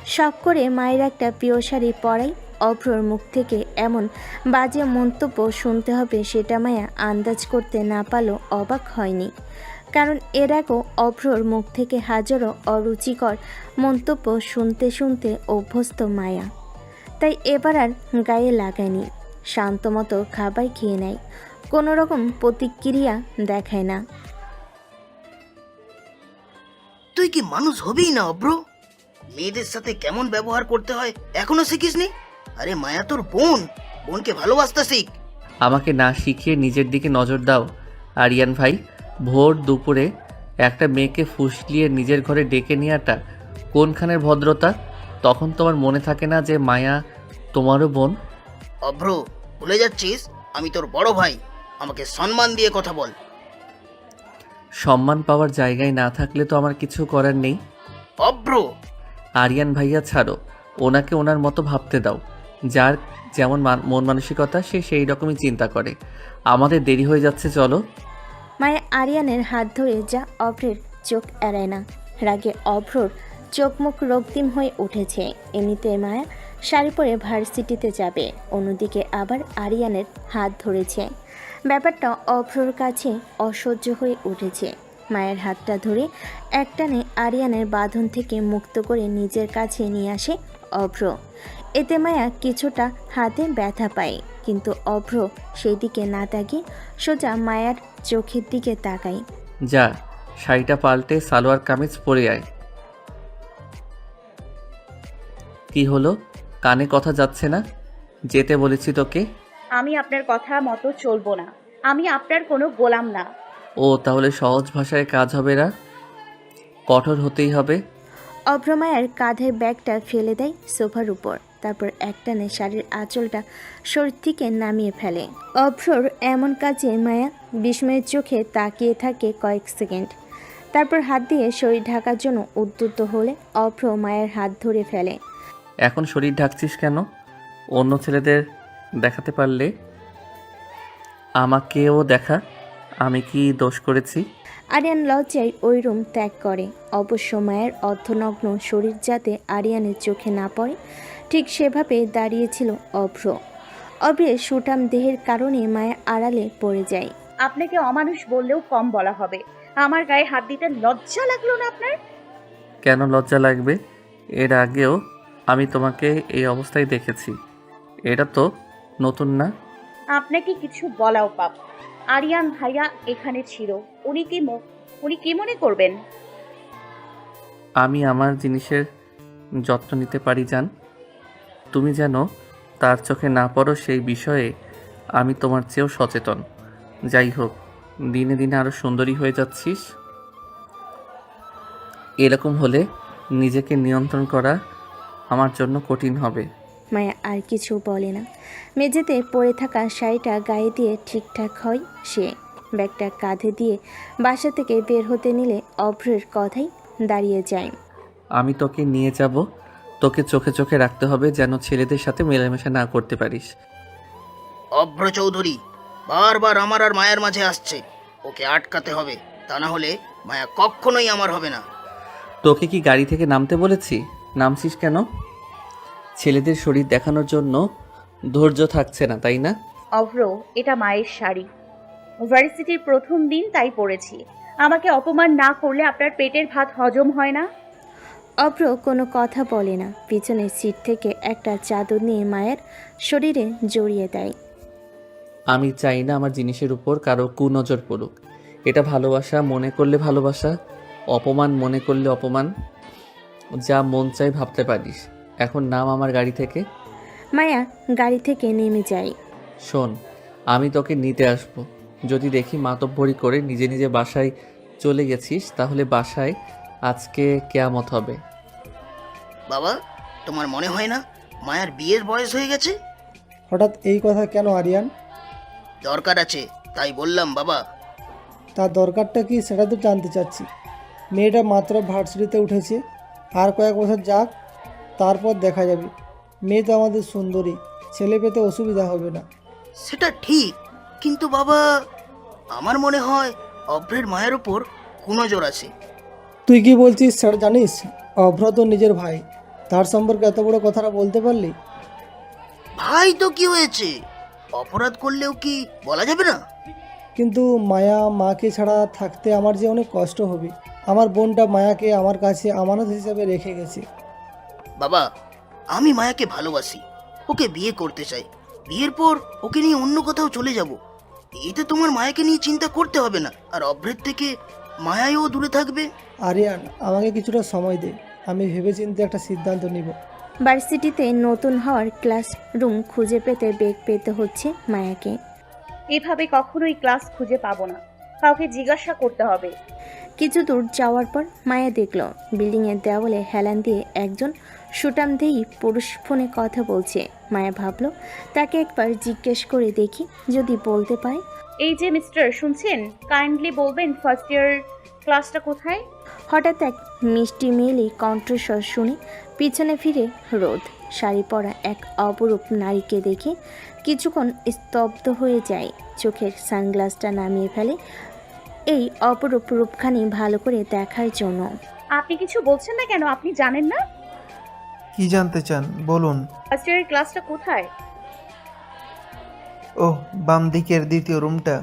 শখ করে মায়ের একটা প্রিয় শাড়ি পরাই অভ্রর মুখ থেকে এমন বাজে মন্তব্য শুনতে হবে সেটা মায়া আন্দাজ করতে না পারলেও অবাক হয়নি। কারণ এর আগেও অভ্রর মুখ থেকে হাজারো অরুচিকর মন্তব্য শুনতে শুনতে অভ্যস্ত মায়া। তাই এবার আর গায়ে লাগায়নি। শান্তমতো খাবার খেয়ে নেয়, কোনো রকম প্রতিক্রিয়া দেখায় না। তুই কি মানুষ হবেই না অব্র? মেয়েদের সাথে কেমন ব্যবহার করতে হয় এখনো শিখিসনি? আরে মায়া তোর বোন, বোনকে ভালোবাসতে শিখ। আমাকে না শিখিয়ে নিজের দিকে নজর দাও আরিয়ান ভাই। ভোর দুপুরে একটা মেয়েকে ফুসলিয়ে নিজের ঘরে ডেকে নেওয়াটা কোনখানের ভদ্রতা? তখন তোমার মনে থাকে না যে মায়া তোমারও বোন? অভ্র, ভুলে যাচ্ছিস আমি তোর বড় ভাই। আমাকে সম্মান দিয়ে কথা বল। সম্মান পাওয়ার জায়গায় না থাকলে তো আমার কিছু করার নেই। অভ্র, আরিয়ান ভাইয়া ছাড়ো, ওনাকে ওনার মতো ভাবতে দাও। যার যেমন মন মানসিকতা সে সেই রকমই চিন্তা করে। আমাদের দেরি হয়ে যাচ্ছে, চলো। মায়া আরিয়ানের হাত ধরে যা অভ্রের চোখ এড়ায় না। রাগে অভ্রর চোখ মুখ রক্তিম হয়ে উঠেছে। এমনিতে মায়া শাড়ি পরে ভার্সিটিতে যাবে, অন্যদিকে আবার আরিয়ানের হাত ধরেছে। ব্যাপারটা অভ্রর কাছে অসহ্য হয়ে উঠেছে। মায়ের হাতটা ধরে একটানে আরিয়ানের বাঁধন থেকে মুক্ত করে নিজের কাছে নিয়ে আসে অভ্র। এতে মায়া কিছুটা হাতে ব্যথা পায়, কিন্তু অভ্র সেই দিকে না তাকিয়ে সোজা মায়ার চোখের দিকে তাকায়। যা, শাড়িটা পাল্টে সালোয়ার কামিজ পরে আয়। কি হলো, কানে কথা যাচ্ছে না? যেতে বলেছি তোকে। আমি আপনার কথা মতো চলবো না। আমি আপনার কোনো গোলাম না। ও, তাহলে সহজ ভাষায় কাজ হবে না, কঠোর হতেই হবে। অভ্র মায়ার কাঁধের ব্যাগটা ফেলে দেয় সোফার উপর, তারপর একটানে শাড়ির আঁচলটা শরীর থেকে নামিয়ে ফেলে। অভ্রর এমন কাজে মায়া বিস্ময়ের চোখে তাকিয়ে থাকে কয়েক সেকেন্ড। তারপর হাত দিয়ে শরীর ঢাকার জন্য উদ্যত হলে অভ্র মায়ের হাত ধরে ফেলে। এখন শরীর ঢাকছিস কেন? অন্য ছেলেদের দেখাতে পারলে আমাকেও দেখা। আমি কি দোষ করেছি? আরিয়ান লজ্জায় ওই রুম ত্যাগ করে। অবশ্য মায়ের অর্ধনগ্ন শরীর যাতে আরিয়ানের চোখে না পড়ে ঠিক সেভাবে দাঁড়িয়েছিল অভ্র। অভ্রের সুঠাম দেহের কারণে মায়া আড়ালে পড়ে যায়। আপনাকে অমানুষ বললেও কম বলা হবে। আমার গায়ে হাত দিতে লজ্জা লাগলো না আপনার? কেন লজ্জা লাগবে? এর আগেও আমি তোমাকে এই অবস্থায় দেখেছি। এটা তো নতুন না। আপনাকে কিছু বলাও পাপ। আরিয়ান ভাইয়া এখানে ছিল, উনি কি মনে করবেন? আমি আমার জিনিসের যত্ন নিতে পারি জান। তুমি যেন তার চোখে না পড়ো সেই বিষয়ে আমি তোমার চেয়েও সচেতন। যাই হোক, দিনে দিনে আরও সুন্দরী হয়ে যাচ্ছিস। এরকম হলে নিজেকে নিয়ন্ত্রণ করা আমার জন্য কঠিন হবে। মায়া আর কিছু বলে না। মেঝেতে পড়ে থাকা শাড়িটা গায়ে দিয়ে ঠিকঠাক হয় সে। ব্যাগটা কাঁধে দিয়ে বাসা থেকে বের হতে নিলে অভ্রের কথাই দাঁড়িয়ে যায়। আমি তোকে নিয়ে যাব। তোকে চোখে চোখে রাখতে হবে যেন ছেলেদের সাথে মেলামেশা না করতে পারিস। অভ্র চৌধুরী বারবার আমার আর মায়ের মাঝে আসছে, ওকে আটকাতে হবে, তা না হলে মায়া কখনোই আমার হবে না। তোকে কি গাড়ি থেকে নামতে বলেছি? নামছিস কেন? ছেলেদের শরীর দেখানোর জন্য ধৈর্য থাকছে না, তাই না? অভ্র, এটা মায়ের শাড়ি। ভার্সিটির প্রথম দিন তাই পরেছি। আমাকে অপমান না করলে আপনার পেটের ভাত হজম হয় না? অভ্র কোনো কথা বলে না। পিছনের সিট থেকে একটা চাদর নিয়ে মায়ের শরীরে জড়িয়ে দেয়। আমি চাই না আমার জিনিসের উপর কারো কুনজর পড়ুক। এটা ভালোবাসা মনে করলে ভালোবাসা, অপমান মনে করলে অপমান। যা মন চাই ভাবতে পারিস। এখন নাম আমার গাড়ি থেকে। মায়া গাড়ি থেকে নেমে যায়। শোন, আমি তোকে নিতে আসব। যদি দেখি মাতব্বরি করে নিজে নিজে বাসায় চলে গেছিস তাহলে বাসায় আজকে কেয়ামত হবে। বাবা, তোমার মনে হয় না মায়ার বিয়ের বয়স হয়ে গেছে? হঠাৎ এই কথা কেন আরিয়ান? দরকার আছে তাই বললাম বাবা। তার দরকারটা কি সেটা তো জানতে চাচ্ছি। মেয়েটা মাত্র ভার্সিটিতে উঠেছে, আর কয়েক বছর যাক, তারপর দেখা যাবে। মেয়ে তো আমাদের সুন্দরী, ছেলে পেতে অসুবিধা হবে না। সেটা ঠিক, কিন্তু বাবা আমার মনে হয় অভ্রের মায়ের ওপর কুনজর আছে। তুই কি বলছিস সেটা জানিস? অভ্র তো নিজের ভাই, তার সম্পর্কে এত বড় কথাটা বলতে পারলি? ভাই তো কি হয়েছে, অপরাধ করলেও কি বলা যাবে না? কিন্তু মায়া মাকে ছাড়া থাকতে আমার যে অনেক কষ্ট হবে। আমার বোনটা মায়াকে আমার কাছে আমানত হিসেবে রেখে গেছে। বাবা, আমি মায়াকে ভালোবাসি, ওকে বিয়ে করতে চাই। বিয়ের পর ওকে নিয়ে অন্য কোথাও চলে যাব। এতে তোমার মায়াকে নিয়ে চিন্তা করতে হবে না, আর অভ্রের থেকে মায়াও দূরে থাকবে। আরিয়ান, আমাকে কিছুটা সময় দে, আমি ভেবেচিন্তে একটা সিদ্ধান্ত নিব। ভার্সিটিতে নতুন হওয়ার ক্লাসরুম খুঁজে পেতে বেগ পেতে হচ্ছে মায়াকে। এভাবে কখনোই ক্লাস খুঁজে পাবো না, কাউকে জিজ্ঞাসা করতে হবে। কিছু দূর যাওয়ার পর মায়া দেখল বিল্ডিংয়ের দেওয়ালে হেলান দিয়ে একজন সুঠামদেহী পুরুষ ফোনে কথা বলছে। মায়া ভাবল তাকে একবার জিজ্ঞেস করে দেখি, যদি বলতে পারে। এই যে মিস্টার, শুনছেন? কাইন্ডলি বলবেন ফার্স্ট ইয়ার ক্লাসটা কোথায়? হঠাৎ এক মিষ্টি মেয়েলি কণ্ঠস্বর শুনে পিছনে ফিরে রোদ শাড়ি পরা এক অপরূপ নারীকে দেখে কিছুক্ষণ স্তব্ধ হয়ে যায়। চোখের সানগ্লাসটা নামিয়ে ফেলে এই অপরূপ রূপখানি ভালো করে দেখার জন্য। আপনি কিছু বলছেন না কেন? আপনি জানেন না কি জানতে চান বলুন? ফার্স্ট ইয়ার ক্লাসটা কোথায়? ওহ, বাম দিকের দ্বিতীয় রুমটা।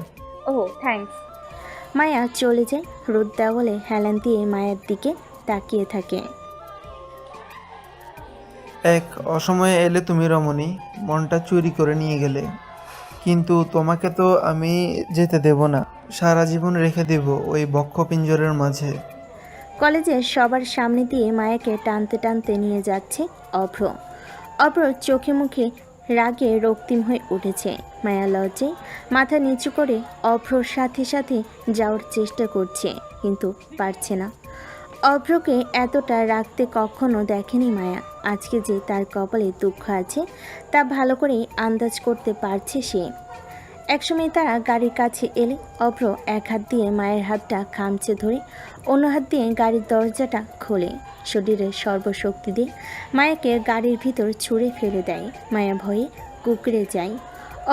ওহ, থ্যাঙ্কস। মায়া চলে যায়। রোদ দেওয়ালে হেলান দিয়ে মায়ের দিকে তাকিয়ে থাকে। এক অসময়ে এলে তুমি রমণী, মনটা চুরি করে নিয়ে গেলে। কিন্তু তোমাকে তো আমি যেতে দেব না, সারা জীবন রেখে দেব ওই বক্ষপিঞ্জরের মাঝে। কলেজের সবার সামনে দিয়ে মায়াকে টানতে টানতে নিয়ে যাচ্ছে অভ্র। অভ্র চোখে মুখে রাগে রক্তিম হয়ে উঠেছে। মায়া লজ্জায় মাথা নিচু করে অভ্রর সাথে সাথে যাওয়ার চেষ্টা করছে, কিন্তু পারছে না। অভ্রকে এতটা রাখতে কখনো দেখেনি মায়া। আজকে যে তার কপালে দুঃখ আছে তা ভালো করেই আন্দাজ করতে পারছে সে। একসময় তারা গাড়ির কাছে এলে অভ্র এক হাত দিয়ে মায়ের হাতটা খামচে ধরে অন্য হাত দিয়ে গাড়ির দরজাটা খোলে। শরীরের সর্বশক্তি দিয়ে মায়াকে গাড়ির ভিতর ছুঁড়ে ফেলে দেয়। মায়া ভয়ে কুঁকড়ে যায়।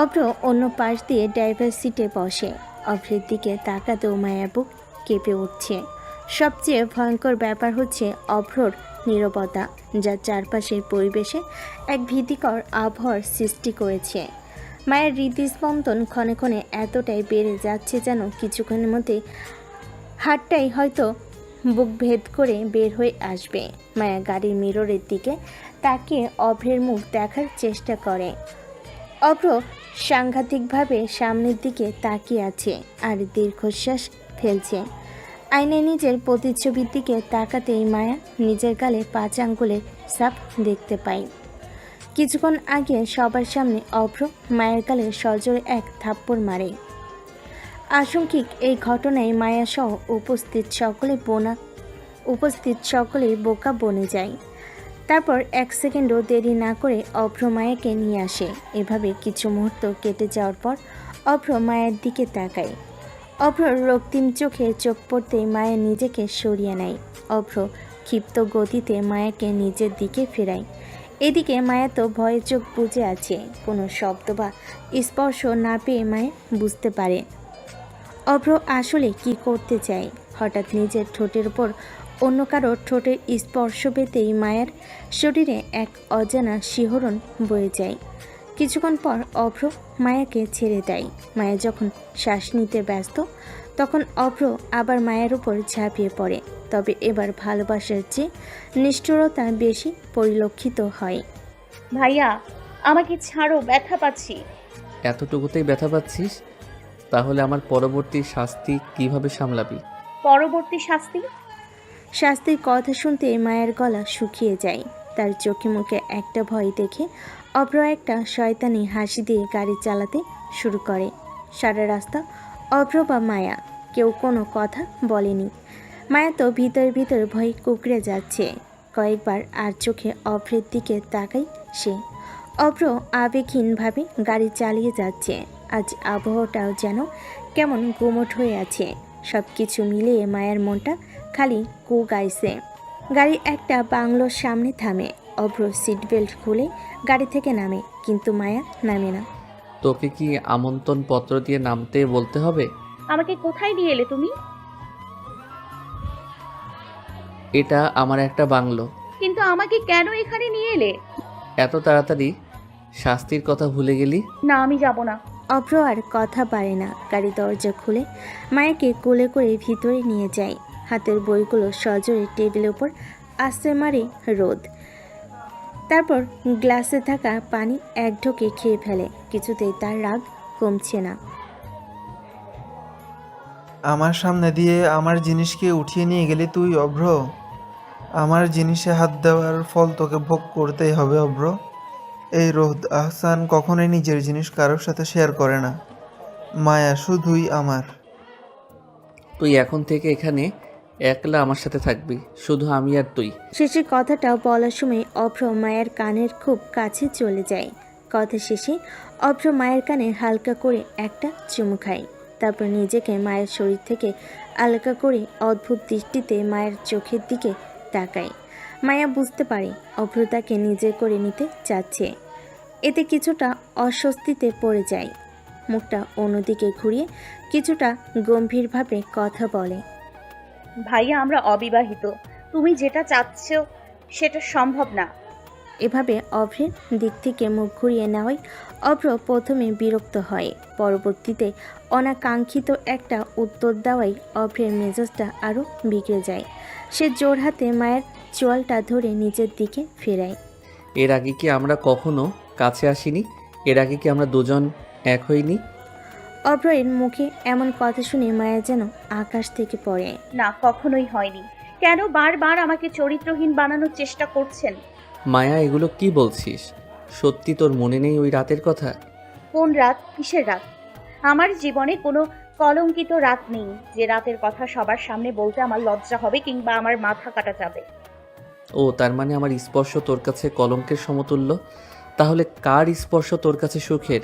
অভ্র অন্য পাশ দিয়ে ড্রাইভার সিটে বসে। অভ্রের দিকে তাকাতেও মায়া বুক কেঁপে উঠছে। সবচেয়ে ভয়ঙ্কর ব্যাপার হচ্ছে অভ্রর নীরবতা, যা চারপাশের পরিবেশে এক ভীতিকর আবহাওয়ার সৃষ্টি করেছে। মায়ের হৃদস্পন্দন ক্ষণে ক্ষণে এতটাই বেড়ে যাচ্ছে যেন কিছুক্ষণের মধ্যে হাতটাই হয়তো বুক ভেদ করে বের হয়ে আসবে। মায়া গাড়ির মিররের দিকে তাকিয়ে অভ্রের মুখ দেখার চেষ্টা করে। অভ্র সাংঘাতিকভাবে সামনের দিকে তাকিয়ে আছে আর দীর্ঘশ্বাস ফেলছে। আয়নায় নিজের প্রতিচ্ছবির দিকে তাকাতেই মায়া নিজের গালে 5 আঙ্গুলের ছাপ দেখতে পায়। কিছুক্ষণ আগে সবার সামনে অভ্র মায়ের গালে সজোরে এক থাপ্পড় মারে। আশঙ্কিক এই ঘটনায় মায়া সহ উপস্থিত সকলেই বোকা বনে যায়। তারপর 1 সেকেন্ডও দেরি না করে অভ্র মায়াকে নিয়ে আসে। এভাবে কিছু মুহূর্ত কেটে যাওয়ার পর অভ্র মায়ের দিকে তাকায়। অভ্রর রক্তিম চোখে চোখ পড়তেই মায়া নিজেকে সরিয়ে নেয়। অভ্র ক্ষিপ্ত গতিতে মায়াকে নিজের দিকে ফেরায়। এদিকে মায়া তো ভয়ে চোখ বুজে আছে। কোনো শব্দ বা স্পর্শ না পেয়ে মায়া বুঝতে পারে অভ্র আসলে কি করতে চায়। হঠাৎ নিজের ঠোঁটের উপর অন্য কারো ঠোঁটের স্পর্শ পেতেই মায়ের শরীরে এক অজানা শিহরণ বয়ে যায়। কিছুক্ষণ পর অভ্র মায়াকে ছেড়ে দেয়। মায়া যখন শ্বাস নিতে ব্যস্ত তখন অভ্র আবার মায়ের উপর ঝাঁপিয়ে পড়ে। তবে এবার ভালোবাসার চেয়ে নিষ্ঠুরতা বেশি পরিলক্ষিত হয়। ভাইয়া আমাকে ছাড়ো, ব্যথা পাচ্ছি। এতটুকুতেই ব্যথা পাচ্ছিস? তাহলে আমার পরবর্তী শাস্তি কিভাবে সামলাবি? পরবর্তী শাস্তি? শাস্তির কথা শুনতে মায়ের গলা শুকিয়ে যায়। তার চোখে মুখে একটা ভয় দেখে অভ্র একটা শয়তানি হাসি দিয়ে গাড়ি চালাতে শুরু করে। সারা রাস্তা অভ্র বা মায়া কেউ কোনো কথা বলেনি। মায়া তো ভিতর ভয় কুকড়ে যাচ্ছে। কয়েকবার আর চোখে অভ্রের দিকে তাকায় সে। অভ্র আবেগহীনভাবে গাড়ি চালিয়ে যাচ্ছে। আজ আবহাওয়াটাও যেন কেমন গুমোট হয়ে আছে। সব কিছু মিলিয়ে মায়ের মনটা খালি কু গাইছে। গাড়ি একটা বাংলোর সামনে থামে। অভ্র সিট বেল্ট খুলে গাড়ি থেকে নামে, কিন্তু মায়া নামে না। তোকে কি আমন্ত্রণ পত্র দিয়ে নামতে বলতে হবে? আমাকে কোথায় নিয়ে এলে তুমি? এটা আমার একটা বাংলো। কিন্তু আমাকে কেন এখানে নিয়ে এলে? এত তাড়াতাড়ি শাস্তির কথা ভুলে গেলি? না, আমি যাব না। অভ্র আর কথা পারে না। গাড়ি দরজা খুলে মায়াকে কোলে করে ভিতরে নিয়ে যায়। হাতের বইগুলো সজোরে টেবিলের উপর আশ্রে মারে রোদ। তারপর গ্লাসে থাকা পানি এক ঢোকে খেয়ে ফেলে। কিছুতেই তার রাগ কমছে না। আমার সামনে দিয়ে আমার জিনিসকে উঠিয়ে নিয়ে গেলি তুই অভ্র। আমার জিনিসে হাত দেওয়ার ফল তোকে ভোগ করতেই হবে অভ্র। এই রোদ আহসান কখনোই নিজের জিনিস কারোর সাথে শেয়ার করে না। মায়া শুধুই আমার। তুই এখন থেকে এখানে একলা আমার সাথে থাকবি, শুধু আমি আর তুই। শেষের কথাটা বলার সময় অভ্র মায়ের কানের খুব কাছে চলে যায়। কথা শেষে অভ্র মায়ের কানে হালকা করে একটা চুমু খায়। তারপর নিজেকে মায়ের শরীর থেকে আলগা করে অদ্ভুত দৃষ্টিতে মায়ের চোখের দিকে তাকায়। মায়া বুঝতে পারে অভ্র তাকে নিজে করে নিতে চাচ্ছে। এতে কিছুটা অস্বস্তিতে পড়ে যায়। মুখটা অন্যদিকে ঘুরিয়ে কিছুটা গম্ভীরভাবে কথা বলে। ভাইয়া আমরা অবিবাহিত, তুমি যেটা চাচ্ছ সেটা সম্ভব না। এভাবে অভ্রের দিক থেকে মুখ ঘুরিয়ে নেওয়ায় অভ্র প্রথমে বিরক্ত হয়। পরবর্তীতে অনাকাঙ্ক্ষিত একটা উত্তর দেওয়ায় অভ্রের মেজাজটা আরও বিগড়ে যায়। সে জোর হাতে মায়ের চোয়ালটা ধরে নিজের দিকে ফেরায়। এর আগে কি আমরা কখনো কাছে আসিনি? এর আগে কি আমরা দুজন এক হইনি? অভ্রের মুখে এমন কথা শুনে মায়া যেন আকাশ থেকে পড়ে। না, কখনোই হয়নি। কেন বারবার আমাকে চরিত্রহীন বানানোর চেষ্টা করছেন? মায়া, এগুলো কি বলছিস? সত্যি তোর মনে নেই ওই রাতের কথা? কোন রাত? কিসের রাত? আমার জীবনে কোনো কলঙ্কিত রাত নেই যে রাতের কথা সবার সামনে বলতে আমার লজ্জা হবে কিংবা আমার মাথা কাটা যাবে। ও, তার মানে আমার স্পর্শ তোর কাছে কলঙ্কের সমতুল্য? তাহলে কার স্পর্শ তোর কাছে সুখের?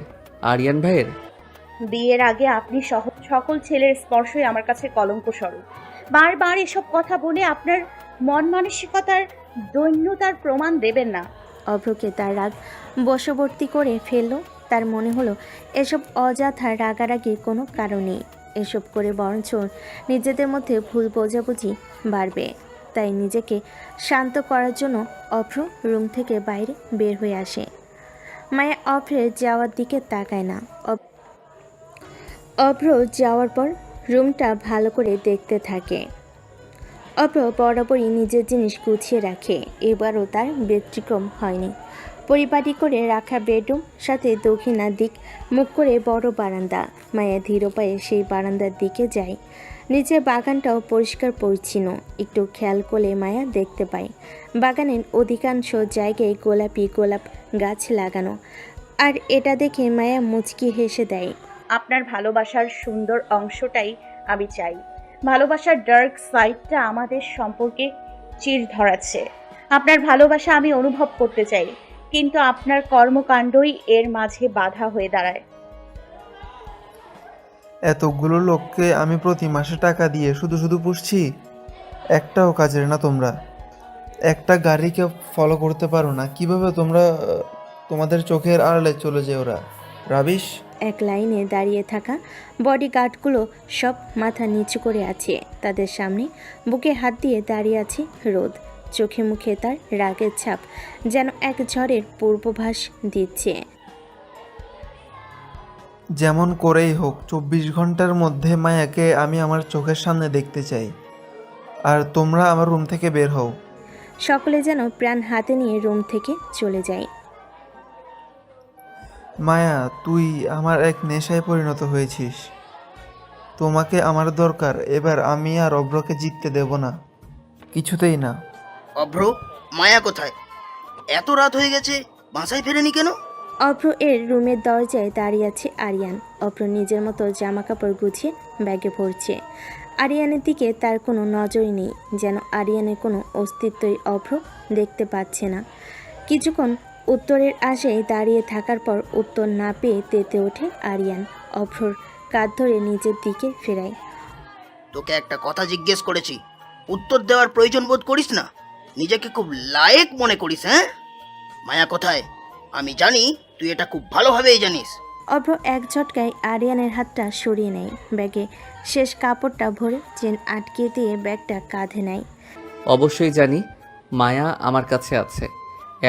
আরিয়ান ভাইয়ের? বিয়ের আগে আপনি সকল ছেলের স্পর্শই আমার কাছে কলঙ্ক স্বরূপ। বারবার এসব কথা বলে আপনার মন মানসিকতার দৈন্যতার প্রমাণ দেবেন না। অভ্রকে তার রাগ বশবর্তী করে ফেলল। তার মনে হলো এসব অযথা রাগারাগির কোনো কারণ নেই। এসব করে বরঞ্চ নিজেদের মধ্যে ভুল বোঝাবুঝি বাড়বে। তাই নিজেকে শান্ত করার জন্য অভ্র রুম থেকে বাইরে বের হয়ে আসে। মায়া অভ্রের যাওয়ার দিকে তাকায় না। অভ্র যাওয়ার পর রুমটা ভালো করে দেখতে থাকে। অভ্র বরাবরই নিজের জিনিস গুছিয়ে রাখে, এবারও তার ব্যতিক্রম হয়নি। পরিপাটি করে রাখা বেডরুম, সাথে দক্ষিণার দিক মুখ করে বড় বারান্দা। মায়া ধীর পায়ে সেই বারান্দার দিকে যায়। নিচে বাগানটাও পরিষ্কার পরিচ্ছন্ন। একটু খেয়াল করলে মায়া দেখতে পায় বাগানের অধিকাংশ জায়গায় গোলাপি গোলাপ গাছ লাগানো। আর এটা দেখে মায়া মুচকি হেসে দেয়। আপনার ভালোবাসার সুন্দর অংশটাই আমি চাই। ভালোবাসার ডার্ক সাইডটা আমাদের সম্পর্কে চির ধরাচ্ছে। আপনার ভালোবাসা আমি অনুভব করতে চাই, কিন্তু আপনার কর্মকাণ্ডই এর মাঝে বাধা হয়ে দাঁড়ায়। এতগুলো লোককে আমি প্রতি মাসে টাকা দিয়ে শুধু শুধু পুষছি, একটাও কাজের না তোমরা। একটা গাড়িকে ফলো করতে পারো না, কিভাবে তোমরা তোমাদের চোখের আড়ালে চলে যায় ওরা? রাবিশ। এক লাইনে দাঁড়িয়ে থাকা বডিগার্ডগুলো সব মাথা নিচু করে আছে। তাদের সামনে বুকে হাত দিয়ে দাঁড়িয়ে আছে রোদ। চোখে মুখে তার রাগের ছাপ যেন এক ঝড়ের পূর্বাভাস দিচ্ছে। যেমন করেই হোক 24 ঘন্টার মধ্যে মায়াকে আমি আমার চোখের সামনে দেখতে চাই, আর তোমরা আমার রুম থেকে বের হও। সকলে যেন প্রাণ হাতে নিয়ে রুম থেকে চলে যায়। মায়া, তুই আমার এক নেশায় পরিণত হয়েছিস। তোমাকে আমার দরকার। এবার আমি আর অভ্রকে জিততে দেব না, কিছুতেই না। অভ্র, মায়া কোথায়? এত রাত হয়ে গেছে, বাসায় ফেরেনি কেন? অভ্র এর রুমের দরজায় দাঁড়িয়ে আছে আরিয়ান। অভ্র নিজের মতো জামা কাপড় গুছিয়ে ব্যাগে ভরছে। আরিয়ানের দিকে তার কোনো নজরই নেই, যেন আরিয়ানের কোনো অস্তিত্বই অভ্র দেখতে পাচ্ছে না। কিছুক্ষণ উত্তরের আশায় দাঁড়িয়ে থাকার পর উত্তর না পেয়ে তেতে ওঠে আরিয়ান। অভ্রর কাঁধ ধরে নিজের দিকে ফেরায়। তোকে একটা কথা জিজ্ঞেস করেছি, উত্তর দেওয়ার প্রয়োজন বোধ করিস না? নিজেকে খুব লায়েক মনে করিস? হ্যাঁ, মায়া কোথায়? আমি জানি তুই এটা খুব ভালোভাবেই জানিস। অভ্র এক ঝটকায় আরিয়ানের হাতটা সরিয়ে নেয়। ব্যাগে শেষ কাপড়টা ভরে চেন আটকে দিয়ে ব্যাগটা কাঁধে নেয়। অবশ্যই জানি মায়া আমার কাছে আছে।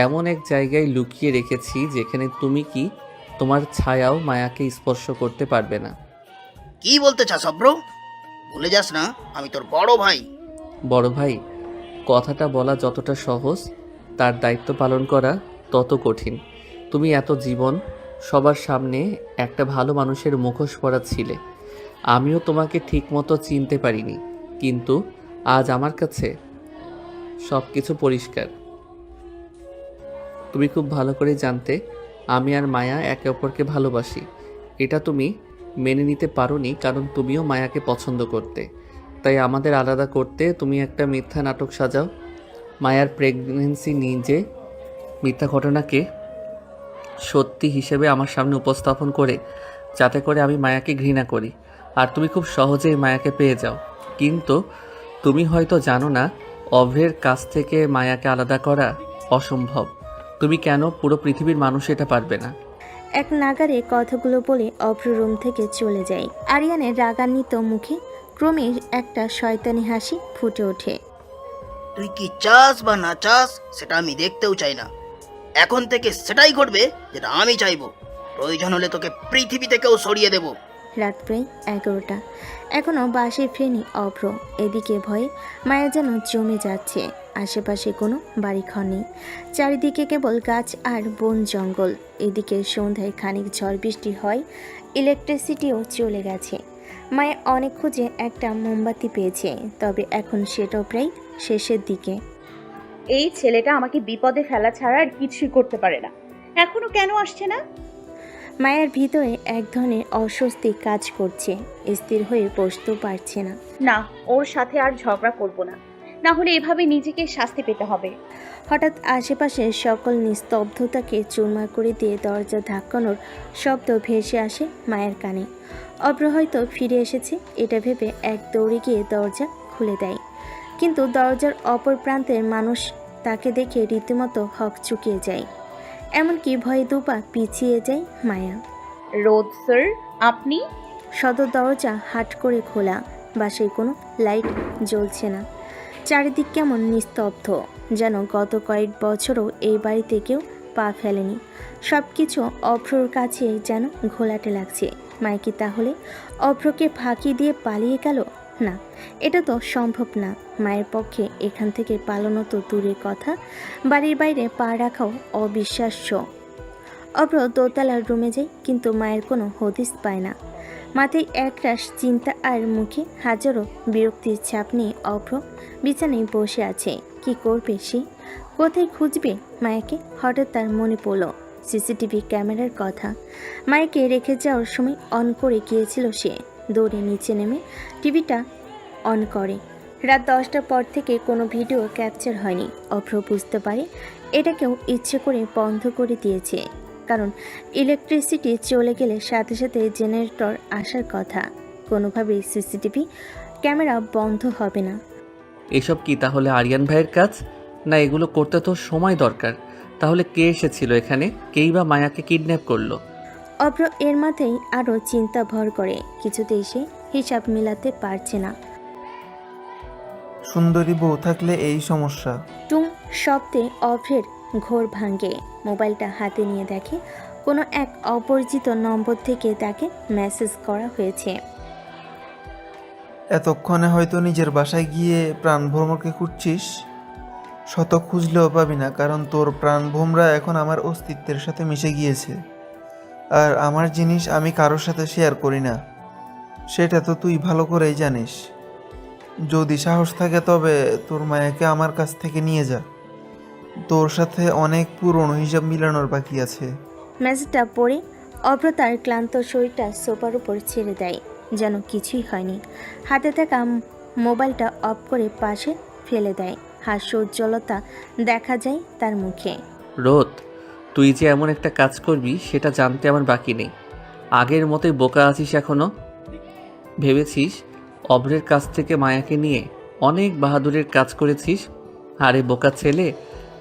এমন এক জায়গায় লুকিয়ে রেখেছি যেখানে তুমি কি তোমার ছায়াও মায়াকে স্পর্শ করতে পারবে না। কি বলতে চাস অভ্র? ভুলে যাস না আমি তোর বড় ভাই। বড় ভাই, কথাটা বলা যতটা সহজ, তার দায়িত্ব পালন করা তত কঠিন। তুমি এত জীবন সবার সামনে একটা ভালো মানুষের মুখোশ পরা ছিলে। আমিও তোমাকে ঠিকমতো চিনতে পারিনি, কিন্তু আজ আমার কাছে সব কিছু পরিষ্কার। তুমি খুব ভালো করে জানতে আমি আর মায়া একে অপরকে ভালোবাসি। এটা তুমি মেনে নিতে পারোনি কারণ তুমিও মায়াকে পছন্দ করতে। তাই আমাদের আলাদা করতে তুমি একটা মিথ্যা নাটক সাজাও। মায়ার প্রেগন্যান্সি নিজে মিথ্যা ঘটনাকে সত্যি হিসেবে আমার সামনে উপস্থাপন করে, যাতে করে আমি মায়াকে ঘৃণা করি আর তুমি খুব সহজেই মায়াকে পেয়ে যাও। কিন্তু তুমি হয়তো জানো না, অভ্রের কাছ থেকে মায়াকে আলাদা করা অসম্ভব। তুমি কেন, পুরো পৃথিবীর মানুষ এটা পারবে না। এক নাগারে কথাগুলো বলে অভ্র রুম থেকে চলে যায়। আরিয়ানের রাগান্বিত মুখে ক্রমে একটা শয়তানি হাসি ফুটে ওঠে। তুই কি চাস বা না চাস সেটা আমি দেখতেও চাই না। এখন থেকে সেটাই ঘটবে যেটা আমি চাইবো। প্রয়োজন হলে তোকে পৃথিবী থেকেও সরিয়ে দেব। রাত প্রায় 11টা। এখনও বাসে ফেরেনি অভ্র। এদিকে ভয়ে মায়া যেন জমে যাচ্ছে। আশেপাশে কোনো বাড়িঘর নেই, চারিদিকে কেবল গাছ আর বন জঙ্গল। এদিকে সন্ধ্যায় খানিক ঝড় বৃষ্টি হয়, ইলেকট্রিসিটিও চলে গেছে। মায়া অনেক খুঁজে একটা মোমবাতি পেয়েছে, তবে এখন সেটাও প্রায় শেষের দিকে। এই ছেলেটা আমাকে বিপদে ফেলা ছাড়া আর কিছুই করতে পারে না। এখনো কেন আসছে না? মায়ের ভিতরে এক ধরনের অস্বস্তি কাজ করছে। স্থির হয়ে বসতেও পারছে না। না, ওর সাথে আর ঝগড়া করব না, না হলে এভাবে নিজেকে শাস্তি পেতে হবে। হঠাৎ আশেপাশের সকল নিস্তব্ধতাকে চুরমার করে দিয়ে দরজা ধাক্কানোর শব্দ ভেসে আসে মায়ের কানে। অভ্র হয়তো ফিরে এসেছে এটা ভেবে এক দৌড়ে গিয়ে দরজা খুলে দেয়। কিন্তু দরজার অপর প্রান্তের মানুষ তাকে দেখে রীতিমতো হকচকিয়ে যায়। এমনকি ভয়ে দুপা পিছিয়ে যায় মায়া। রোদ স্যার, আপনি? সদর দরজা হাট করে খোলা, বাসায় কোনো লাইট জ্বলছে না। চারিদিক কেমন নিস্তব্ধ, যেন গত কয়েক বছরও এই বাড়িতে কেউ পা ফেলেনি। সব কিছু অভ্রর কাছে যেন ঘোলাটে লাগছে। মাইকি তাহলে অভ্রকে ফাঁকি দিয়ে পালিয়ে গেল? না, এটা তো সম্ভব না। মায়ের পক্ষে এখান থেকে পালানো তো দূরের কথা, বাড়ির বাইরে পা রাখাও অবিশ্বাস্য। অভ্র দোতলার রুমে যায়, কিন্তু মায়ের কোনো হদিস পায় না। মাথায় একরাশ চিন্তা আর মুখে হাজারো বিরক্তির ছাপ নিয়ে অভ্র বিছানায় বসে আছে। কি করবে সে? কোথায় খুঁজবে মায়াকে? হঠাৎ তার মনে পড়ল সিসিটিভি ক্যামেরার কথা। মায়াকে রেখে যাওয়ার সময় অন করে গিয়েছিল সে। দৌড়ে নিচে নেমে টিভিটা অন করে। রাত 10টার পর থেকে কোনো ভিডিও ক্যাপচার হয়নি। অভ্র বুঝতে পারে এটা কেউ ইচ্ছে করে বন্ধ করে দিয়েছে, কারণ ইলেকট্রিসিটি চলে গেলে সাথে সাথে জেনারেটর আসার কথা। কোনোভাবেই সিসিটিভি ক্যামেরা বন্ধ হবে না। এসব কি তাহলে আরিয়ান ভাইয়ের কাজ? না, এগুলো করতে তো সময় দরকার। তাহলে কে এসেছিল এখানে? কেই বা মায়াকে কিডন্যাপ করলো? অভ্র এর মাথায় আরও চিন্তা ভর করে। কিছুতেই সে হিসাব মিলাতে পারছে না। সুন্দরী বউ থাকলে এই সমস্যা। টুং শব্দে অভ্রের ঘোর ভাঙে। মোবাইলটা হাতে নিয়ে দেখে কোনো এক অপরিচিত নম্বর থেকে তাকে মেসেজ করা হয়েছে। এতক্ষণে হয়তো নিজের বাসায় গিয়ে প্রাণভ্রমরকে খুঁজছিস। শত খুঁজলেও পাবি না, কারণ তোর প্রাণভ্রমরা এখন আমার অস্তিত্বের সাথে মিশে গিয়েছে। আর আমার জিনিস আমি কারোর সাথে শেয়ার করি না, সেটা তো তুই ভালো করেই জানিস। যদি সাহস থাকে তবে তোর মায়াকে আমার কাছ থেকে নিয়ে যা। তোর সাথে অনেক পুরনো হিসাব মিলানোর বাকি আছে। মেসেজটা পড়ে অভ্র তার ক্লান্ত শরীরটা সোফার উপর ছেড়ে দেয়, যেন কিছুই হয়নি। হাতে থাকা মোবাইলটা অফ করে পাশে ফেলে দেয়। হাস্য উজ্জ্বলতা দেখা যায় তার মুখে। রোদ, তুই যে এমন একটা কাজ করবি সেটা জানতে আমার বাকি নেই। আগের মতোই বোকা আছিস এখনো? ভেবেছিস অভ্রের কাছ থেকে মায়াকে নিয়ে অনেক বাহাদুরের কাজ করেছিস? আরে বোকা ছেলে,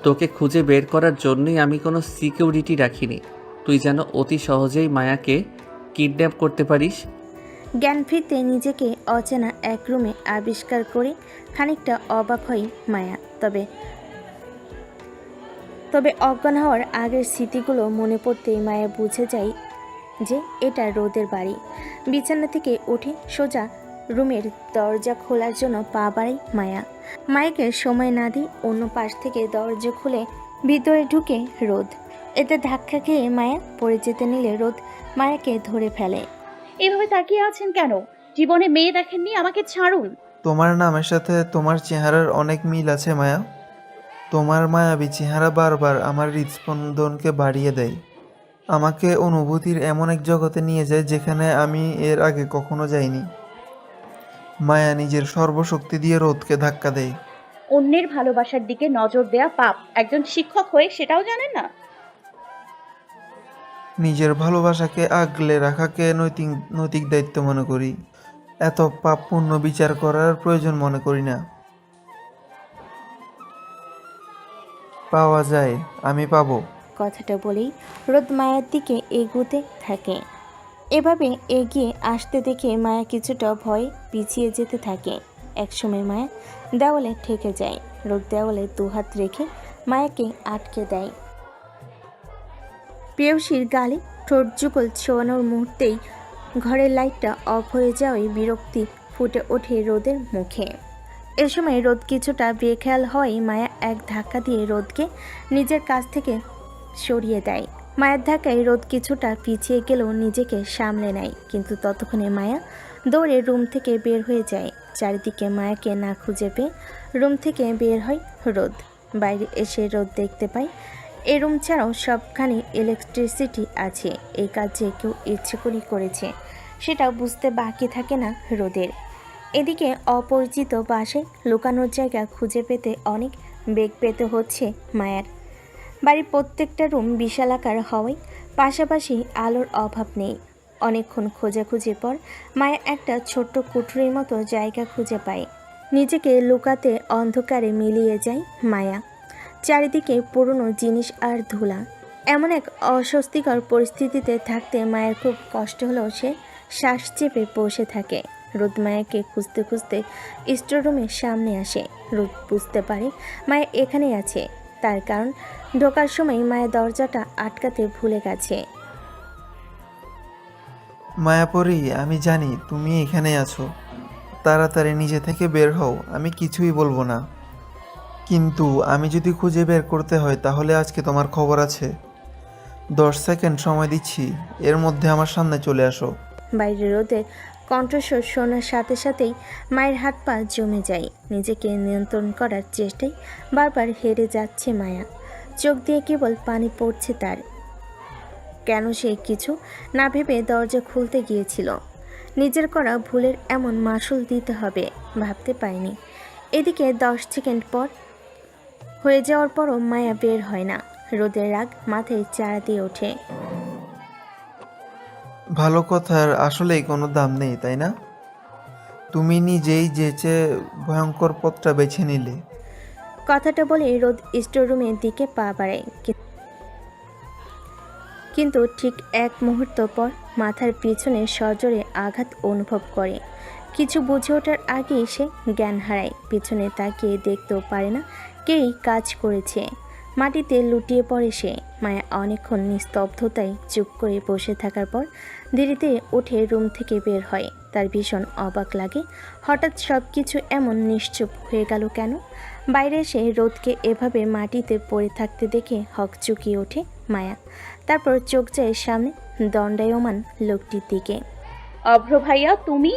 তোকে খুঁজে বের করার জন্যই আমি কোনো সিকিউরিটি রাখিনি। তুই যেন অতি সহজেই মায়াকে কিডন্যাপ করতে পারিস। জ্ঞান ফিরতে নিজেকে অচেনা এক রুমে আবিষ্কার করে খানিকটা অবাক হয় মায়া। তবে অজ্ঞান হওয়ার আগের স্মৃতিগুলো মনে পড়তেই মায়া বুঝে যায় যে এটা রোদের বাড়ি। বিছানা থেকে উঠে সোজা রুমের দরজা খোলার জন্য পা বাড়ায় মায়া। মায়াকে সময় না দিয়ে অন্য পাশ থেকে দরজা খুলে ভিতরে ঢুকে রোদ। এতে ধাক্কা খেয়ে মায়া পড়ে যেতে নিলে রোদ মায়াকে ধরে ফেলে। এভাবে তাকিয়ে আছেন কেন? জীবনে মেয়ে দেখেননি? আমাকে ছাড়ুন। তোমার নামের সাথে তোমার চেহারার অনেক মিল আছে মায়া। তোমার মায়াবী চেহারা বারবার আমার হৃদস্পন্দনকে বাড়িয়ে দেয়, আমাকে অনুভূতির এমন এক জগতে নিয়ে যায় যেখানে আমি এর আগে কখনো যাইনি। মায়া নিজের সর্বশক্তি দিয়ে রোদকে ধাক্কা দেয়। অন্যের ভালোবাসার দিকে নজর দেয়া পাপ। একজন শিক্ষক হয়ে সেটাও জানেন না? নিজের ভালোবাসাকে আগলে রাখাকে নৈতিক দায়িত্ব মনে করি। এত পাপপূর্ণ বিচার করার প্রয়োজন মনে করি না। পাওয়া যায়, আমি পাবো। কথাটা বলেই রোদ মায়ার দিকে এগোতে থাকে। এভাবে এগিয়ে আসতে দেখে মায়া কিছুটা ভয়ে পিছিয়ে যেতে থাকে। একসময় মায়া দেওয়ালে ঠেকে যায়। রোদ দেওয়ালে দুহাত রেখে মায়াকে আটকে দেয়। প্রেয়সীর গালে ঠোঁট যুগল ছোঁয়ানোর মুহূর্তেই ঘরের লাইটটা অফ হয়ে যাওয়ায় বিরক্তি ফুটে ওঠে রোদের মুখে। এ সময় রোদ কিছুটা বেখেয়াল হয়। মায়া এক ধাক্কা দিয়ে রোদকে নিজের কাছ থেকে সরিয়ে দেয়। মায়ের ধাক্কায় রোদ কিছুটা পিছিয়ে গেলেও নিজেকে সামলে নেয়, কিন্তু ততক্ষণে মায়া দৌড়ে রুম থেকে বের হয়ে যায়। চারিদিকে মায়াকে না খুঁজে পেয়ে রুম থেকে বের হয় রোদ। বাইরে এসে রোদ দেখতে পায় এই রুম ছাড়াও সবখানে ইলেকট্রিসিটি আছে। এই কাজ যে কেউ ইচ্ছে করেছে সেটা বুঝতে বাকি থাকে না রোদের। এদিকে অপরিচিত বাসায় লুকানোর জায়গা খুঁজে পেতে অনেক বেগ পেতে হচ্ছে মায়ার। বাড়ির প্রত্যেকটা রুম বিশালাকার হওয়ায় পাশাপাশি আলোর অভাব নেই। অনেকক্ষণ খোঁজাখুঁজির পর মায়া একটা ছোট্ট কুঠুরির মতো জায়গা খুঁজে পায়। নিজেকে লুকাতে অন্ধকারে মিলিয়ে যায় মায়া। চারিদিকে পুরনো জিনিস আর ধুলা। এমন এক অস্বস্তিকর পরিস্থিতিতে থাকতে মায়ের খুব কষ্ট হলেও সে শ্বাস চেপে বসে থাকে। রোদ মায়াকে খুঁজতে খুঁজতে স্টোররুমের সামনে আসে। রোদ বুঝতে পারে মায়া এখানেই আছে, তার কারণ ঢোকার সময় মায়া দরজাটা আটকাতে ভুলে গেছে। মায়াপরি, আমি জানি তুমি এখানে আছো। তাড়াতাড়ি নিজে থেকে বের হও, আমি কিছুই বলবো না। কিন্তু আমি যদি খুঁজে বের করতে হয় তাহলে আজকে তোমার খবর আছে। 10 সেকেন্ড সময় দিচ্ছি, এর মধ্যে আমার সামনে চলে আসো। বাইরে রোদের কণ্ঠস্বর শোনার সাথে সাথেই মায়ের হাত পা জমে যায়। নিজেকে নিয়ন্ত্রণ করার চেষ্টায় বারবার হেরে যাচ্ছে মায়া। চোখ দিয়ে কেবল পানি পড়ছে তার। কেন সে কিছু না ভেবে দরজা খুলতে গিয়েছিল? নিজের করা ভুলের এমন মাসুল দিতে হবে ভাবতে পারেনি। এদিকে 10 সেকেন্ড পর হয়ে যাওয়ার পরও মায়া বের হয় না। রোদের রাগ মাথায় চাড়া দিয়ে ওঠে। ভালো কথার আসলেই কোনো দাম নেই, তাই না? তুমি নিজেই যেচে ভয়ঙ্কর পথটা বেছে নিলে। কথাটা বলে রোদ স্টোররুমের দিকে পা বাড়ায়, কিন্তু ঠিক এক মুহূর্ত পর মাথার পিছনে সজোরে আঘাত অনুভব করে। কিছু বুঝে ওঠার আগেই সে জ্ঞান হারায়। পিছনে তাকিয়ে দেখতেও পারে না কেই কাজ করেছে। মাটিতে লুটিয়ে পড়ে সে। মায়া অনেকক্ষণ নিস্তব্ধতায় চুপ করে বসে থাকার পর ধীরে উঠে রুম থেকে বের হয়। তার ভীষণ অবাক লাগে, হঠাৎ সব কিছু এমন নিশ্চুপ হয়ে গেল কেন? বাইরে এসে রোদকে এভাবে মাটিতে পড়ে থাকতে দেখে হকচকিয়ে ওঠে মায়া। তারপর চোখ যায় সামনে দণ্ডায়মান লোকটির দিকে। অভ্র ভাইয়া, তুমি?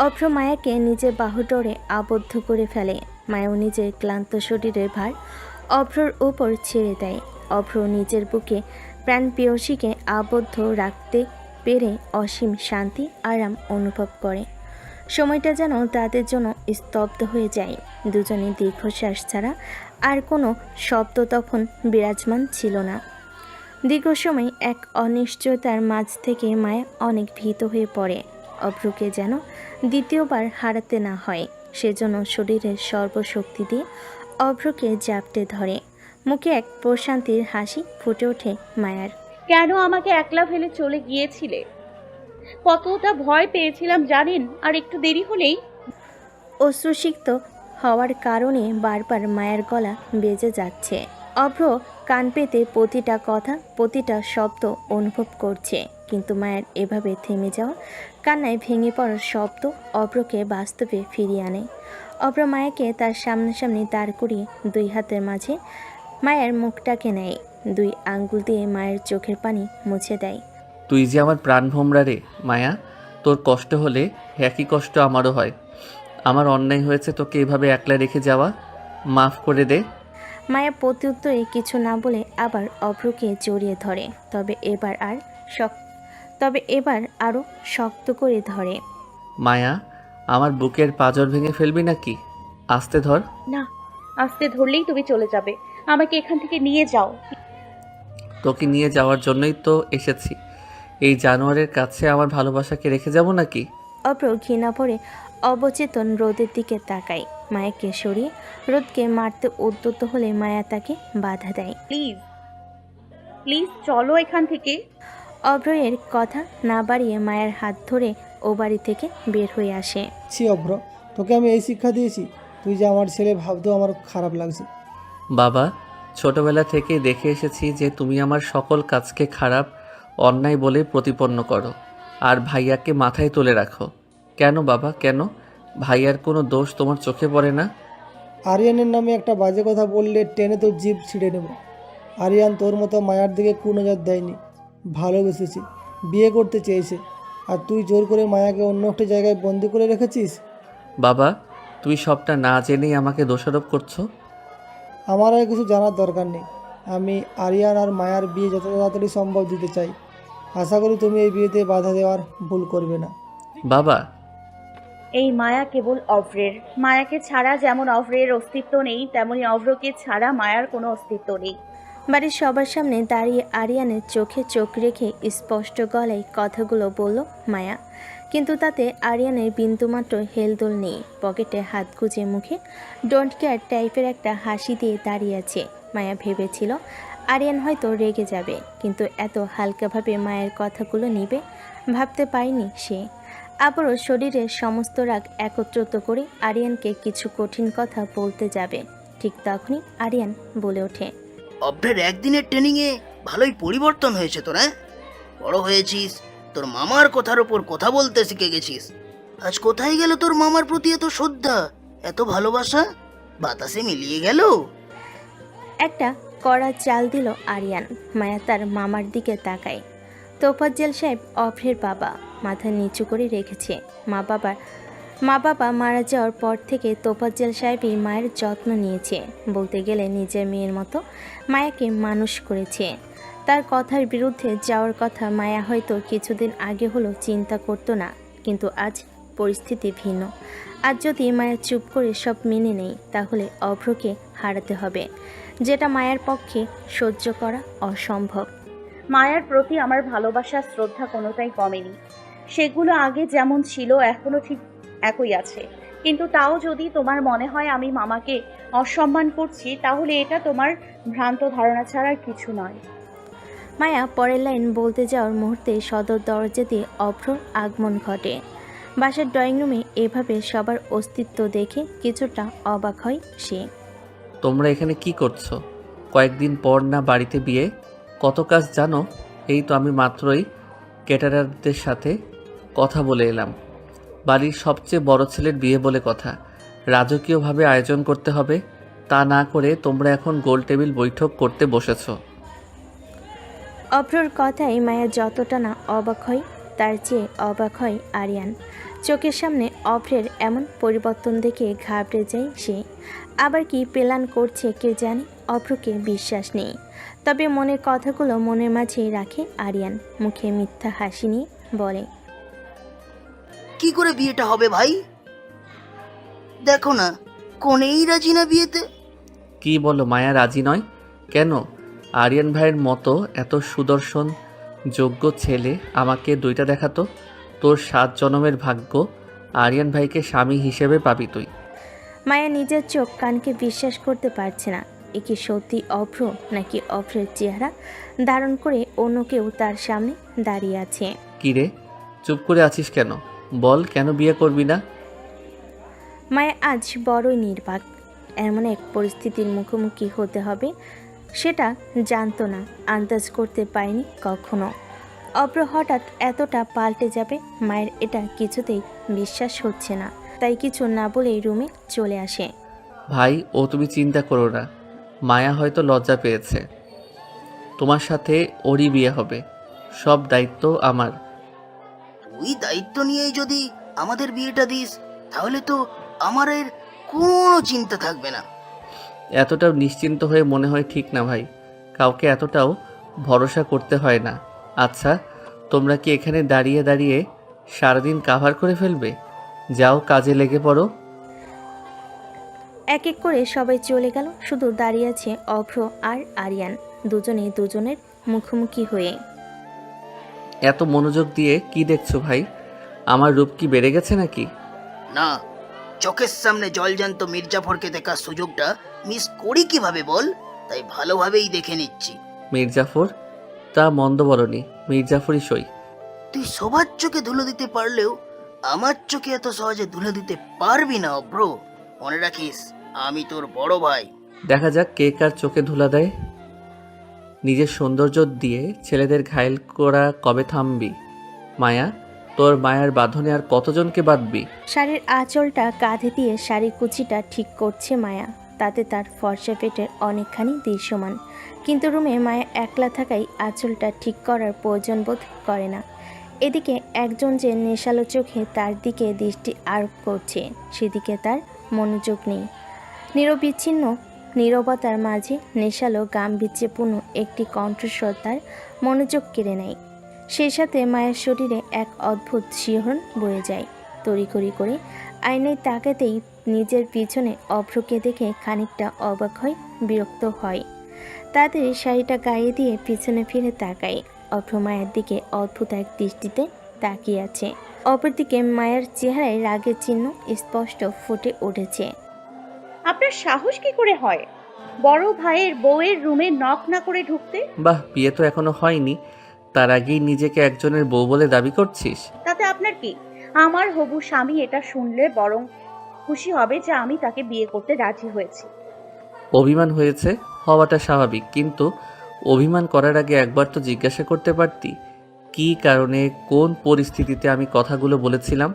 অভ্র মায়াকে নিজের বাহুডোরে আবদ্ধ করে ফেলে। মায়াও নিজের ক্লান্ত শরীরের ভার অভ্রর উপর ছেড়ে দেয়। অভ্র নিজের বুকে প্রাণপ্রিয়সীকে আবদ্ধ রাখতে পেরে অসীম শান্তি আরাম অনুভব করে। সময়টা যেন তাদের জন্য স্তব্ধ হয়ে যায়। দুজনে দীর্ঘশ্বাস ছাড়া আর কোনো শব্দ তখন বিরাজমান ছিল না। দীর্ঘ সময় এক অনিশ্চয়তার মাঝ থেকে মায়া অনেক ভীত হয়ে পড়ে। অভ্রকে যেন দ্বিতীয়বার হারাতে না হয়, সেজন্য শরীরের সর্বশক্তি দিয়ে অভ্রকে জাপটে ধরে। মুখে এক প্রশান্তির হাসি ফুটে ওঠে মায়ার। কেন আমাকে একলা ফেলে চলে গিয়েছিলে? কতটা ভয় পেয়েছিলাম জানেন? আর একটু দেরি হলেই অশ্রুসিক্ত হওয়ার কারণে বারবার মায়ের গলা বেজে যাচ্ছে। অভ্র কান পেতে প্রতিটা কথা প্রতিটা শব্দ অনুভব করছে, কিন্তু মায়ের এভাবে থেমে যাওয়া কান্নায় ভেঙে পড়ার শব্দ অভ্রকে বাস্তবে ফিরিয়ে আনে। অভ্র মায়াকে তার সামনাসামনি দাঁড় করিয়ে দুই হাতের মাঝে মায়ের মুখটাকে নেয়। দুই আঙ্গুল দিয়ে মায়ের চোখের পানি মুছে দেয়। তুই যে আমার প্রাণ ভোমরা রে মায়া, তোর কষ্ট হলে একই কষ্ট আমারও হয়। আমার অন্যায় হয়েছে তোকে এভাবে একলা রেখে যাওয়া, মাফ করে দে। মায়া প্রত্যুত্তরে কিছু না বলে আবার অভ্রকে জড়িয়ে ধরে, তবে এবার আরও শক্ত করে ধরে। মায়া, আমার বুকের পাঁজর ভেঙে ফেলবি নাকি? আস্তে ধর। না, আস্তে ধরলেই তুমি চলে যাবে। আমাকে এখান থেকে নিয়ে যাও। তোকে নিয়ে যাওয়ার জন্যই তো এসেছি। এই জানোয়ারের কাছে আমার ভালোবাসাকে রেখে যাব নাকি? অভ্র ঘৃণা ভরে অবচেতন রোদের দিকে তাকায়। মায়াকে সরিয়ে রোদকে মারতে উদ্যত হলে মায়া তাকে বাধা দেয়। প্লিজ প্লিজ চলো এখান থেকে। অভ্রের কথা না বাড়িয়ে মায়ের হাত ধরে ও বাড়ি থেকে বের হয়ে আসে। ছি অভ্র, তোকে আমি এই শিক্ষা দিয়েছি? তুই যে আমার ছেলে ভাবতেও আমার খারাপ লাগছে। বাবা, ছোটবেলা থেকেই দেখে এসেছি যে তুমি আমার সকল কাজকে খারাপ, অন্যায় বলে প্রতিপন্ন করো, আর ভাইয়াকে মাথায় তুলে রাখো। কেন বাবা, কেন? ভাইয়ার কোনো দোষ তোমার চোখে পড়ে না? আরিয়ানের নামে একটা বাজে কথা বললে টেনে তোর জিভ ছিঁড়ে নেব। আরিয়ান তোর মতো মায়ার দিকে কুনজর দেয়নি, ভালোবেসেছি, বিয়ে করতে চেয়েছে, আর তুই জোর করে মায়াকে অন্য একটা জায়গায় বন্দি করে রেখেছিস। বাবা, তুই সবটা না জেনেই আমাকে দোষারোপ করছো। আমার আর কিছু জানার দরকার নেই। আমি আরিয়ান আর মায়ার বিয়ে যত তাড়াতাড়ি সম্ভব দিতে চাই। আশা করি তুমি এই বিয়েতে বাধা দেওয়ার ভুল করবে না। বাবা, এই মায়া কেবল অভ্রের। মায়াকে ছাড়া যেমন অভ্রের অস্তিত্ব নেই, তেমনি অভ্রকে ছাড়া মায়ার কোনো অস্তিত্ব নেই। বাড়ির সবার সামনে দাঁড়িয়ে আরিয়ানের চোখে চোখ রেখে স্পষ্ট গলায় কথাগুলো বলল মায়া, কিন্তু তাতে আরিয়ানের বিন্দুমাত্র হেলদোল নেই। পকেটে হাত গুজে মুখে ডোন্ট কেয়ার টাইপের একটা হাসি দিয়ে দাঁড়িয়ে আছে। মায়া ভেবেছিল আরিয়ান হয়তো রেগে যাবে, কিন্তু এত হালকাভাবে মায়ের কথাগুলো নিবে। ভাবতে পারেনি সে। আবারও শরীরের সমস্ত রাগ একত্রিত করে আরিয়ানকে কিছু কঠিন কথা বলতে যাবে, ঠিক তখনই আরিয়ান বলে ওঠে, অভ্রের একদিনের ট্রেনিংয়ে ভালোই পরিবর্তন হয়েছে তোর, হ্যাঁ? বড় হয়েছিস, তোর মামার কথার ওপর কথা বলতে শিখে গেছিস। আজ কোথায় গেল তোর মামার প্রতি এত শ্রদ্ধা, এত ভালোবাসা? বাতাসে মিলিয়ে গেল। একটা কড়া চাল দিল আরিয়ান। মায়া তার মামার দিকে তাকায়। তোফাজ্জল সাহেব অভ্রের বাবা, মাথা নিচু করে রেখেছে। মা বাবা মারা যাওয়ার পর থেকে তোফাজ্জল সাহেবই মায়ের যত্ন নিয়েছে। বলতে গেলে নিজের মেয়ের মতো মায়াকে মানুষ করেছে। তার কথার বিরুদ্ধে যাওয়ার কথা মায়া হয়তো কিছুদিন আগে হলো চিন্তা করতো না, কিন্তু আজ পরিস্থিতি ভিন্ন। আজ যদি মায়া চুপ করে সব মেনে নেই, তাহলে অভ্রকে হারাতে হবে, যেটা মায়ের পক্ষে সহ্য করা অসম্ভব। মায়ার প্রতি আমার ভালোবাসা শ্রদ্ধা কোনোটাই কমেনি। সেগুলো আগে যেমন ছিল এখনো ঠিক একই আছে। কিন্তু তাও যদি তোমার মনে হয় আমি মামাকে অসম্মান করছি, তাহলে এটা তোমার ভ্রান্ত ধারণা ছাড়া আর কিছু নয়। মায়া পরের লাইন বলতে যাওয়ার মুহূর্তে সদর দরজা দিয়ে অভ্রর আগমন ঘটে। বাসার ড্রয়িং রুমে এভাবে সবার অস্তিত্ব দেখে কিছুটা অবাক হয় সে। তোমরা এখানে কি করছো? কয়েকদিন পর না বাড়িতে বিয়ে? কত কাজ জানো? এই তো আমি মাত্রই ক্যাটারারদের সাথে কথা বলে এলাম। বাড়ির সবচেয়ে বড় ছেলের বিয়ে বলে কথা, রাজকীয়ভাবে আয়োজন করতে হবে। তা না করে তোমরা এখন গোল টেবিল বৈঠক করতে বসেছো। অভ্রর কথায় মায়া যতটা না অবাক হয়, তার চেয়ে অবাক হয় আরিয়ান। চোখের সামনে অভ্রের এমন পরিবর্তন দেখে ঘাবড়ে যায় সে। আবার কি প্ল্যান করছে কে জানে, অভ্রকে বিশ্বাস নেই। তবে মনের কথাগুলো মনের মাঝেই রাখে আরিয়ান। মুখে মিথ্যা হাসি নিয়ে বলে, কি করে বিয়েটা হবে ভাই? দেখো না, কোনেই রাজি না বিয়েতে। কি বলো, মায়া রাজি নয় কেন? আরিয়ান ভাইয়ের মতো এত সুদর্শন যোগ্য ছেলে আমাকে দুইটা দেখাতো। তোর 7 জনমের ভাগ্য আরিয়ান ভাইকে স্বামী হিসেবে পাবি তুই। মায়া নিজের চোখ কানকে বিশ্বাস করতে পারছে না। এ কি সত্যি অভ্র, নাকি অভ্রের চেহারা ধারণ করে অন্য কেউ তার সামনে দাঁড়িয়ে আছে? কি রে, চুপ করে আছিস কেন? বল, কেন বিয়ে করবি না? মায়া আজ বড়ই নির্বাক। এমন এক পরিস্থিতির মুখোমুখি হতে হবে সেটা জানতো না, আন্দাজ করতে পারেনি কখনো। অভ্র হঠাৎ এতটা পাল্টে যাবে মায়ের এটা কিছুতেই বিশ্বাস হচ্ছে না। তাই কিছু না বলেই রুমে চলে আসে। ভাই, ও তুমি চিন্তা করো না, মায়া হয়তো লজ্জা পেয়েছে। তোমার সাথে ওরই বিয়ে হবে, সব দায়িত্ব আমার। তুই দায়িত্ব নিয়েই যদি আমাদের বিয়েটা দিস, তাহলে তো আমার এর কোনো চিন্তা থাকবে না। এতটাও নিশ্চিন্ত হয়ে মনে হয় ঠিক না ভাই, কাউকে এতটাও ভরসা করতে হয় না। আচ্ছা, তোমরা কি এখানে দাঁড়িয়ে দাঁড়িয়ে সারাদিন কাভার করে ফেলবে? যাও, কাজে লেগে পড়ো। এক এক করে সবাই চলে গেল, শুধু দাঁড়িয়ে আছে অভ্র আর আরিয়ান, দুজনে দুজনের মুখোমুখি হয়ে। এত মনোযোগ দিয়ে কি দেখছো ভাই? আমার রূপ কি বেড়ে গেছে নাকি? না, চোখের সামনে জলজান্ত মির্জাফরকে দেখার সুযোগটা মিস করি কিভাবে বল? তাই ভালোভাবেই দেখে নিচ্ছি। মির্জাফর? তা মন্দ বলনি, মির্জাফরই সই। তুই সবার চোখে ধুলো দিতে পারলেও আমার চোখে এত সহজে ধুলো দিতে পারবি না অভ্র। মনে রাখিস, আমি তোর বড় ভাই। দেখা যাক কে কার চোখে ধুলা দেয়। নিজের সৌন্দর্য দিয়ে ছেলেদের ঘায়েল করা কবে থামবি? মায়া, তোর মায়ার বাঁধনে আর কতজনকে বাঁধবি? শাড়ির আঁচলটা কাঁধে দিয়ে শাড়ি কুচিটা ঠিক করছে মায়া। তাতে তার ফর্সা পেটের অনেকখানি দৃশ্যমান। কিন্তু রুমে মায়া একলা থাকায় আঁচলটা ঠিক করার প্রয়োজন বোধ করে না। এদিকে একজন যে নেশালো চোখে তার দিকে দৃষ্টি আরোপ করছে, সেদিকে তার মনোযোগ নেই। নিরবিচ্ছিন্ন নীরবতার মাঝে নেশালো গাম্ভীর্যপূর্ণ একটি কণ্ঠস্বর তার মনোযোগ কেড়ে নেয়। সেই সাথে মায়ের শরীরে এক অদ্ভুত শিহরণ বয়ে যায়। তড়িঘড়ি করে আয়নায় তাকাতেই নিজের পিছনে অভ্রকে দেখে খানিকটা অবাক হয়, বিরক্ত হয়। তাড়াতাড়ি শাড়িটা গায়ে দিয়ে পিছনে ফিরে তাকায়। অভ্র মায়ের দিকে অদ্ভুত এক দৃষ্টিতে তাকিয়ে আছে। অপরদিকে মায়ের চেহারায় রাগের চিহ্ন স্পষ্ট ফুটে উঠেছে। আপনার সাহস কি করে হয় বড় ভাইয়ের বউয়ের রুমে নক না করে ঢুকতে? বাহ, বিয়ে তো এখনো হয়নি, তার আগেই নিজেকে একজনের বউ বলে দাবি করছিস? তাতে আপনার কি? আমার হবু স্বামী এটা শুনলে বরং খুশি হবে যে আমি তাকে বিয়ে করতে রাজি হয়েছি। অভিমান হয়েছে, হওয়াটা স্বাভাবিক, কিন্তু অভিমান করার আগে একবার তো জিজ্ঞাসা করতে পারতি কী কারণে, কোন পরিস্থিতিতে আমি কথাগুলো বলেছিলাম।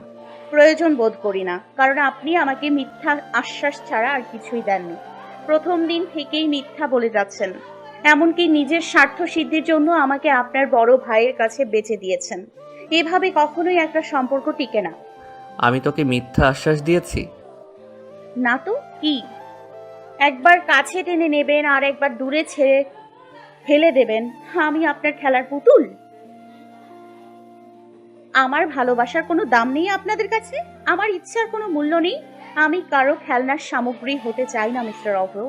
প্রয়োজন বোধ করি না, কারণ আপনি আমাকে মিথ্যা আশ্বাস ছাড়া আর কিছুই দেননি। প্রথম দিন থেকেই মিথ্যা বলে যাচ্ছেন, এমনকি নিজের স্বার্থ সিদ্ধির জন্য আমাকে আপনার বড় ভাইয়ের কাছে বেচে দিয়েছেন। এভাবে কখনোই একটা সম্পর্ক টিকে না। আমি তোকে মিথ্যা আশ্বাস দিয়েছি? না তো কি? একবার কাছে টেনে নেবেন আর একবার দূরে ছেড়ে ফেলে দেবেন। আমি আপনার খেলার পুতুল? আমার ভালোবাসার কোনো দাম নেই আপনাদের কাছে? আমার ইচ্ছার কোনো মূল্য নেই? আমি কারো খেলনার সামগ্রী হতে চাই না মিস্টার অভ্র।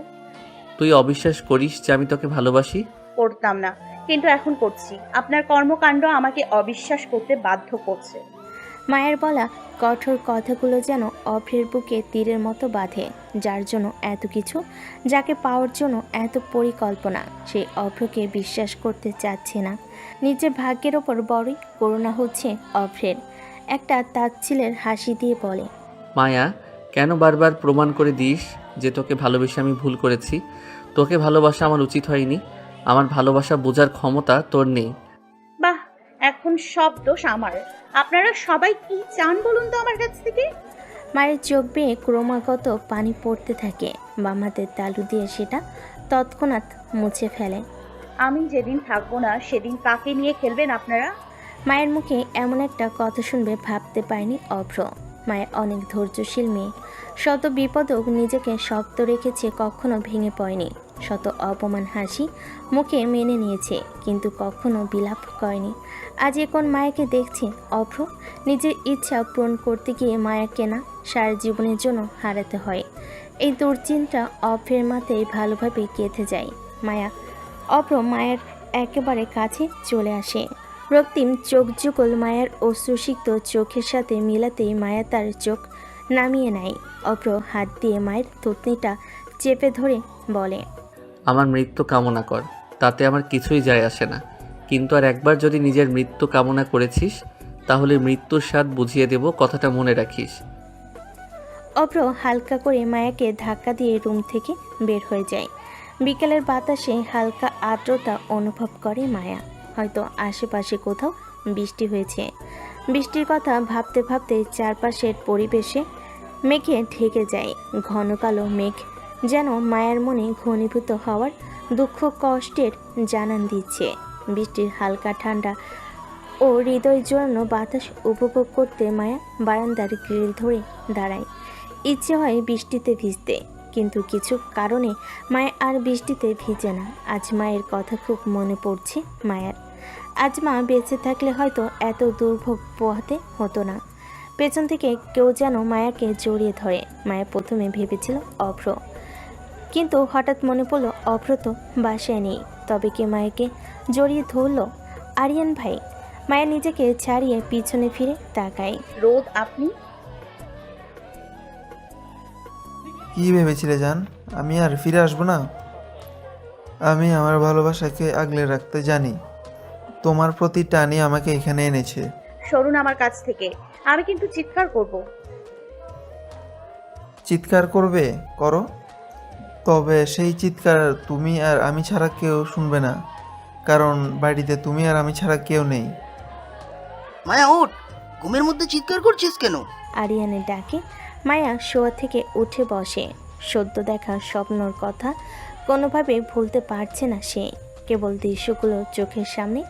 তুই অবিশ্বাস করিস যে আমি তোকে ভালোবাসি? করতাম না, কিন্তু এখন করছি। আপনার কর্মকাণ্ড আমাকে অবিশ্বাস করতে বাধ্য করছে। মায়ের বলা কঠোর কথাগুলো যেন অভ্রের বুকে তীরের মতো বাঁধে। যার জন্য এত কিছু, যাকে পাওয়ার জন্য এত পরিকল্পনা, সেই অভ্রকে বিশ্বাস করতে চাচ্ছে না। নিজের ভাগ্যের ওপর বড়ই করুণা হচ্ছে অভ্রের। একটা তাচ্ছিলের হাসি দিয়ে বলে, মায়া, কেন বারবার প্রমাণ করে দিস যে তোকে ভালোবেসে আমি ভুল করেছি? তোকে ভালোবাসা আমার উচিত হয়নি। আমার ভালোবাসা বোঝার ক্ষমতা তোর নেই। বাহ, এখন সব দোষ আমার। আপনারা সবাই কি চান বলুন তো আমার কাছ থেকে? মায়ের চোখ বেয়ে ক্রমাগত পানি পড়তে থাকে। বাম হাতের তালু দিয়ে সেটা তৎক্ষণাৎ মুছে ফেলে। আমি যেদিন থাকবো না সেদিন কাকে নিয়ে খেলবেন আপনারা? মায়ের মুখে এমন একটা কথা শুনবে ভাবতে পারেনি অভ্র। মায়ের অনেক ধৈর্যশীল মেয়ে, শত বিপদও নিজেকে শক্ত রেখেছে, কখনো ভেঙে পড়েনি। শত অপমান হাসি মুখে মেনে নিয়েছে, কিন্তু কখনো বিলাপ করেনি। আজ এখন মায়াকে দেখছে অভ্র। নিজের ইচ্ছা পূরণ করতে গিয়ে মায়াকে না, সারা জীবনের জন্য হারাতে হয়। এই দুশ্চিন্তা অভ্রের মাথায় ভালোভাবে গেঁথে যায়। অভ্র মায়ের একেবারে কাছে চলে আসে। রক্তিম চোখ যুগল মায়ার অশ্রুসিক্ত চোখের সাথে মিলাতেই মায়া তার চোখ নামিয়ে নেয়। অভ্র হাত দিয়ে মায়ের থুতনিটা চেপে ধরে বলে, আমার মৃত্যু কামনা কর, তাতে আমার কিছুই যায় আসে না। কিন্তু আর একবার যদি নিজের মৃত্যু কামনা করেছিস, তাহলে মৃত্যুর স্বাদ বুঝিয়ে দেব, কথাটা মনে রাখিস। অভ্র হালকা করে মায়াকে ধাক্কা দিয়ে রুম থেকে বের হয়ে যায়। বিকেলের বাতাসে হালকা আর্দ্রতা অনুভব করে মায়া। হয়তো আশেপাশে কোথাও বৃষ্টি হয়েছে। বৃষ্টির কথা ভাবতে ভাবতে চারপাশের পরিবেশে মেঘে ঢেকে যায়। ঘন কালো মেঘ যেন মায়ের মনে ঘনীভূত হওয়ার দুঃখ কষ্টের জানান দিচ্ছে। বৃষ্টির হালকা ঠান্ডা ও হৃদয় জোড়ানো বাতাস উপভোগ করতে মায়া বারান্দার গ্রিল ধরে দাঁড়ায়। ইচ্ছে হয় বৃষ্টিতে ভিজতে, কিন্তু কিছু কারণে মায়া আর বৃষ্টিতে ভিজে না। আজ মায়ের কথা খুব মনে পড়ছে মায়ার। আজ মা বেঁচে থাকলে হয়তো এত দুর্ভোগ পোহাতে হতো না। পেছন থেকে কেউ যেন মায়াকে জড়িয়ে ধরে। মায়া প্রথমে ভেবেছিল অভ্র, কিন্তু হঠাৎ মনে পড়ল অভ্র তো বাসায় নেই। তবে কে মায়াকে জড়িয়ে ধরল? আরিয়ান ভাই। মায়া নিজেকে ছাড়িয়ে পিছনে ফিরে তাকায়। রোদ, আপনি? কি ভেবেছিলে জান, আমি আর ফিরে আসবো না? আমি আমার ভালোবাসাকে আগলে রাখতে জানি। তোমার প্রতি টানই আমাকে এখানে এনেছে। সরুন আমার কাছ থেকে, আমি কিন্তু চিৎকার করব। চিৎকার করবে, করো। তবে সেই চিৎকার তুমি আর আমি ছাড়া কেউ শুনবে না, কারণ বাড়িতে তুমি আর আমি ছাড়া কেউ নেই। মায়া ওঠ, ঘুমের মধ্যে চিৎকার করছিস কেন? আরিয়ানের ডাকে মায়া শোয়া থেকে উঠে বসে। সদ্য দেখা স্বপ্নর কথা কোনোভাবে ভুলতে পারছে না সে। কেবল দৃশ্যগুলো চোখের সামনে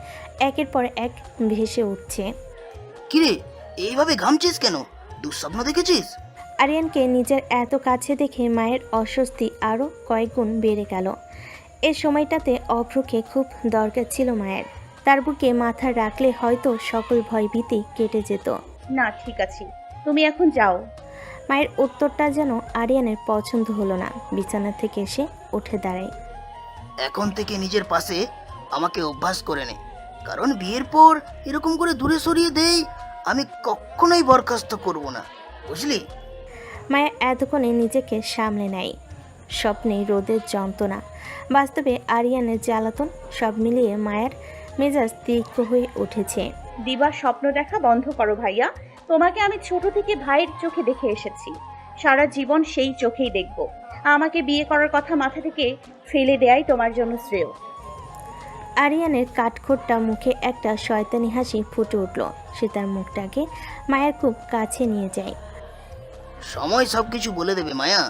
একের পর এক ভেসে উঠছে। কিরে, এইভাবে ঘামছিস কেন? দুঃস্বপ্ন দেখেছিস? আরিয়ানকে নিজের এত কাছে দেখে মায়ের অস্বস্তি আরও কয়েকগুণ বেড়ে গেল। এ সময়টাতে অভ্রকে খুব দরকার ছিল মায়ের। তার বুকে মাথা রাখলে হয়তো সকল ভয়ভীতি কেটে যেত। না, ঠিক আছে, তুমি এখন যাও। মায়ের উত্তরটা যেন আরিয়ানের পছন্দ হলো না। বিছানা থেকে এসে উঠে দাঁড়ায়। এখন থেকে নিজের পাশে আমাকে অভ্যাস করে নে, কারণ বিয়ের পর এরকম করে দূরে সরিয়ে দেই আমি কখনোই বরখাস্ত করব না, বুঝলি? মায়া এতক্ষণে নিজেকে সামলে নেয়। স্বপ্নে রোদের যন্ত্রণা, বাস্তবে আরিয়ানের জ্বালাতন, সব মিলিয়ে মায়ের মেজাজ তীক্ষ্ণ হয়ে উঠেছে। দিবার স্বপ্ন দেখা বন্ধ করো ভাইয়া। তোমাকে আমি ছোট থেকে ভাইয়ের চোখে দেখে এসেছি, সারা জীবন সেই চোখেই দেখব। আমাকে বিয়ে করার কথা মাথা থেকে ফেলে দেয়াই তোমার জন্য শ্রেয়। আরিয়ানের কাঠখোট্টা মুখে একটা শয়তানি হাসি ফুটে উঠল। সে তার মুখটাকে মায়ের খুব কাছে নিয়ে যায়। সময় সব কিছু বলে দেবে মায়া।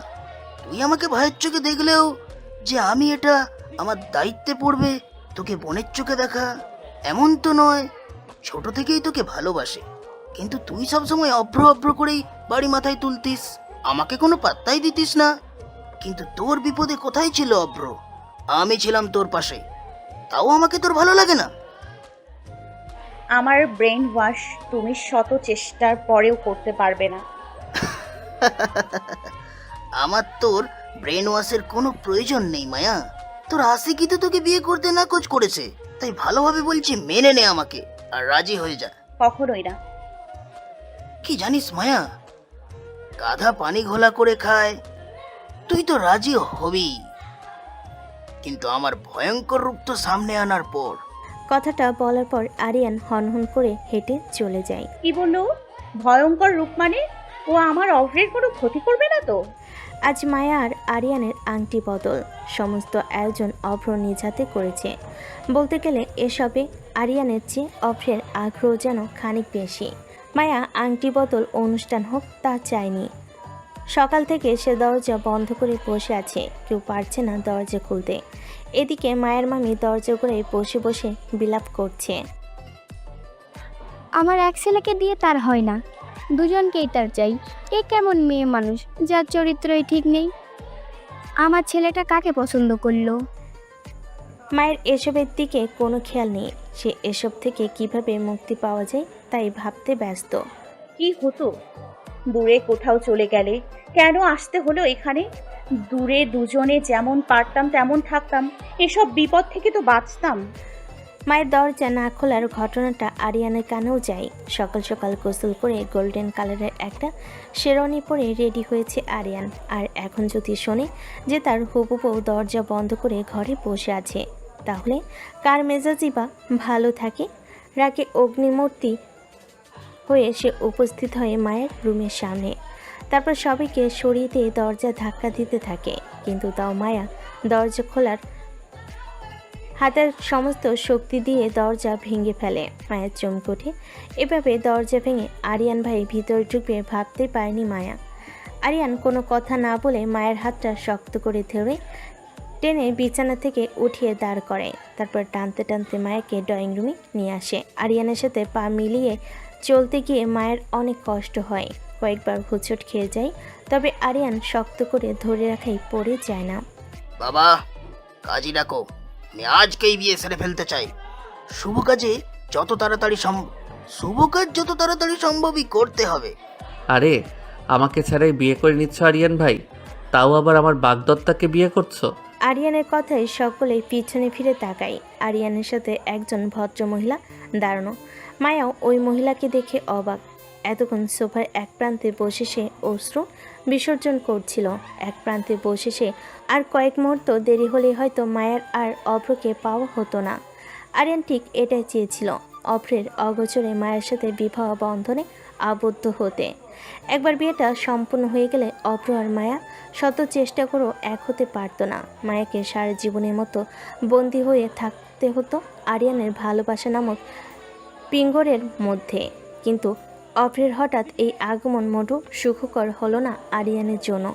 তুই আমাকে ভাইয়ের চোখে দেখলেও যে আমি এটা আমার দায়িত্বে পড়বে তোকে বোনের চোখে দেখা এমন তো নয়। ছোট থেকেই তোকে ভালোবাসে, কিন্তু তুই সবসময় অভ্র অভ্র করেই বাড়ি মাথায় তুলতিস, আমাকে কোনো পাত্তাই দিতিস না। কিন্তু তোর বিপদে কোথায় ছিল অভ্র? আমি ছিলাম তোর পাশে, তাও আমাকে তোর ভালো লাগে না? আমার ব্রেন ওয়াশ তুমি শত চেষ্টার পরেও করতে পারবে না। আমার তোর ব্রেন ওয়াশের কোনো প্রয়োজন নেই মায়া। তোর আশিকি তো তোকে বিয়ে করতে নাকচ করেছে, তাই ভালোভাবে বলছি মেনে নে আমাকে আর রাজি হয়ে যা। কখনোই না। কি জানিস মায়া, গাধা পানি ঘোলা করে খায়, তুই তো রাজি হবি, কিন্তু আমার ভয়ঙ্কর রূপ তো সামনে আনার পর। কথাটা বলার পর আরিয়ান হনহন করে হেঁটে চলে যায়। কি বললো? ভয়ঙ্কর রূপ মানে? ও আমার অভ্রের কোনো ক্ষতি করবে না তো? আজ মায়া আর আরিয়ানের আংটি বদল। সমস্ত আয়োজন অভ্র নিজ হাতে করেছে। বলতে গেলে এসবে আরিয়ানের চেয়ে অভ্রের আগ্রহ যেন খানিক বেশি। মায়া আংটি বদল অনুষ্ঠান হোক তা চায়নি। সকাল থেকে সে দরজা বন্ধ করে বসে আছে, কেউ পারছে না দরজা খুলতে। এদিকে মায়ের মামি দরজা করে বসে বসে বিলাপ করছে। আমার এক ছেলেকে দিয়ে তার হয় না, দুজনকেই তার চাই। এ কেমন মেয়ে মানুষ যার চরিত্রই ঠিক নেই? আমার ছেলেটা কাকে পছন্দ করলো? মায়ের এসবের দিকে কোনো খেয়াল নেই। সে এসব থেকে কিভাবে মুক্তি পাওয়া যায় তাই ভাবতে ব্যস্ত। কি হতো দূরে কোথাও চলে গেলে? কেন আসতে হলো এখানে? দূরে দুজনে যেমন পারতাম তেমন থাকতাম, এসব বিপদ থেকে তো বাঁচতাম। মায়ের দরজা না খোলার ঘটনাটা আরিয়ানের কানেও যায়। সকাল সকাল গোসল করে গোল্ডেন কালারের একটা শেরওয়ানি পরে রেডি হয়েছে আরিয়ান। আর এখন যদি শোনে যে তার হবু বউ দরজা বন্ধ করে ঘরে বসে আছে, তাহলে কার মেজাজই বা ভালো থাকে? রাগে অগ্নিমূর্তি হয়ে সে উপস্থিত হয় মায়ের রুমের সামনে। তারপর সবাইকে সরিয়ে দিয়ে দরজা ধাক্কা দিতে থাকে, কিন্তু তাও মায়া দরজা খোলার হাতের সমস্ত শক্তি দিয়ে দরজা ভেঙে ফেলে। মায়ের চমকে ওঠে। এভাবে দরজা ভেঙে আরিয়ান ভাই ভিতরে ঢুকবে ভাবতে পারেনি মায়া। আরিয়ান কোনো কথা না বলে মায়ের হাতটা শক্ত করে ধরে টেনে বিছানা থেকে উঠিয়ে দাঁড় করে। তারপর টানতে টানতে মায়াকে ড্রয়িং রুমে নিয়ে আসে। আরিয়ানের সাথে পা মিলিয়ে চলতে গিয়ে মায়ের অনেক কষ্ট হয়, কয়েকবার হোঁচট খেয়ে যায়, তবে আরিয়ান শক্ত করে ধরে রাখাই পড়ে যায় না। বাবা, কাজী ডাকো, আমি আজকেই বিয়ে সেরে ফেলতে চাই। শুভ কাজে যত তাড়াতাড়ি শুভ কাজ যত তাড়াতাড়ি সম্ভবই করতে হবে। আরে আমাকে ছাড়াই বিয়ে করে নিচ্ছ আরিয়ান ভাই, তাও আবার আমার বাগদত্তাকে বিয়ে করছো? আরিয়ানের কথায় সকলেই পিছনে ফিরে তাকায়। আরিয়ানের সাথে একজন ভদ্র মহিলা দাঁড়ানো। মায়াও ওই মহিলাকে দেখে অবাক। এতক্ষণ সোফার এক প্রান্তে বসে সে অশ্রু বিসর্জন করছিল। এক প্রান্তে বসে সে আর কয়েক মুহূর্ত দেরি হলে হয়তো মায়ার আর অভ্রকে পাওয়া হতো না। আরিয়ান ঠিক এটাই চেয়েছিল, অভ্রের অগোচরে মায়ের সাথে বিবাহ বন্ধনে আবদ্ধ হতে। একবার বিয়েটা সম্পূর্ণ হয়ে গেলে অভ্র আর মায়া শত চেষ্টা করেও এক হতে পারত না। মায়াকে সারা জীবনের মতো বন্দী হয়ে থাকতে হতো আরিয়ানের ভালোবাসা নামক পিঙ্গরের মধ্যে। কিন্তু অভ্রের হঠাৎ এই আগমন মোটেও সুখকর হলো না আরিয়ানের জন্য।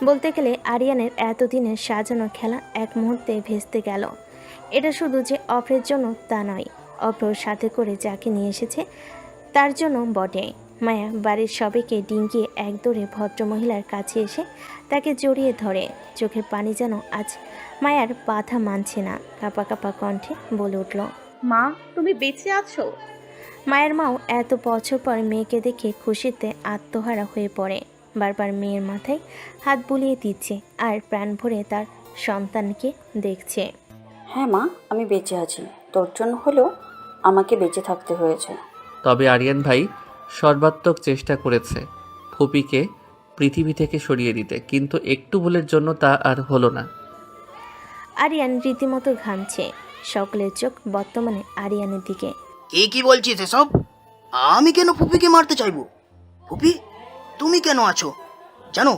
বলতে গেলে আরিয়ানের এতদিনের সাজানো খেলা এক মুহূর্তে ভেস্তে গেল। এটা শুধু যে অভ্রের জন্য তা নয়, অভ্রর সাথে করে যাকে নিয়ে এসেছে তার জন্য বটে। মায়া বাড়ির সবাইকে ডিঙ্গিয়ে এক দৌড়ে ভদ্রমহিলার কাছে এসে তাকে জড়িয়ে ধরে। চোখের পানি যেন আজ মায়ার বাধা মানছে না। কাঁপা কাঁপা কণ্ঠে বলে উঠল, মা, তুমি বেঁচে আছো? মায়ের মাও এত বছর পর মেয়েকে দেখে খুশিতে আত্মহারা হয়ে পড়ে। বারবার মেয়ের মাথায় হাত বুলিয়ে দিচ্ছে আর প্রাণ ভরে তার সন্তানকে দেখছে। হ্যাঁ মা, আমি বেঁচে আছি, তোর জন্য হলেও আমাকে বেঁচে থাকতে হয়েছে। তবে আরিয়ান ভাই সর্বাত্মক চেষ্টা করেছে ফুপিকে পৃথিবী থেকে সরিয়ে দিতে, কিন্তু একটু ভুলের জন্য তা আর হলো না। আরিয়ান রীতিমতো ঘামছে। সকলের চোখ বর্তমানে আরিয়ানের দিকে। কি বলছিস এসব? আমি কেন ফুপিকে মারতে চাইবো? ফুপি, তুমি কেন আছো? জানো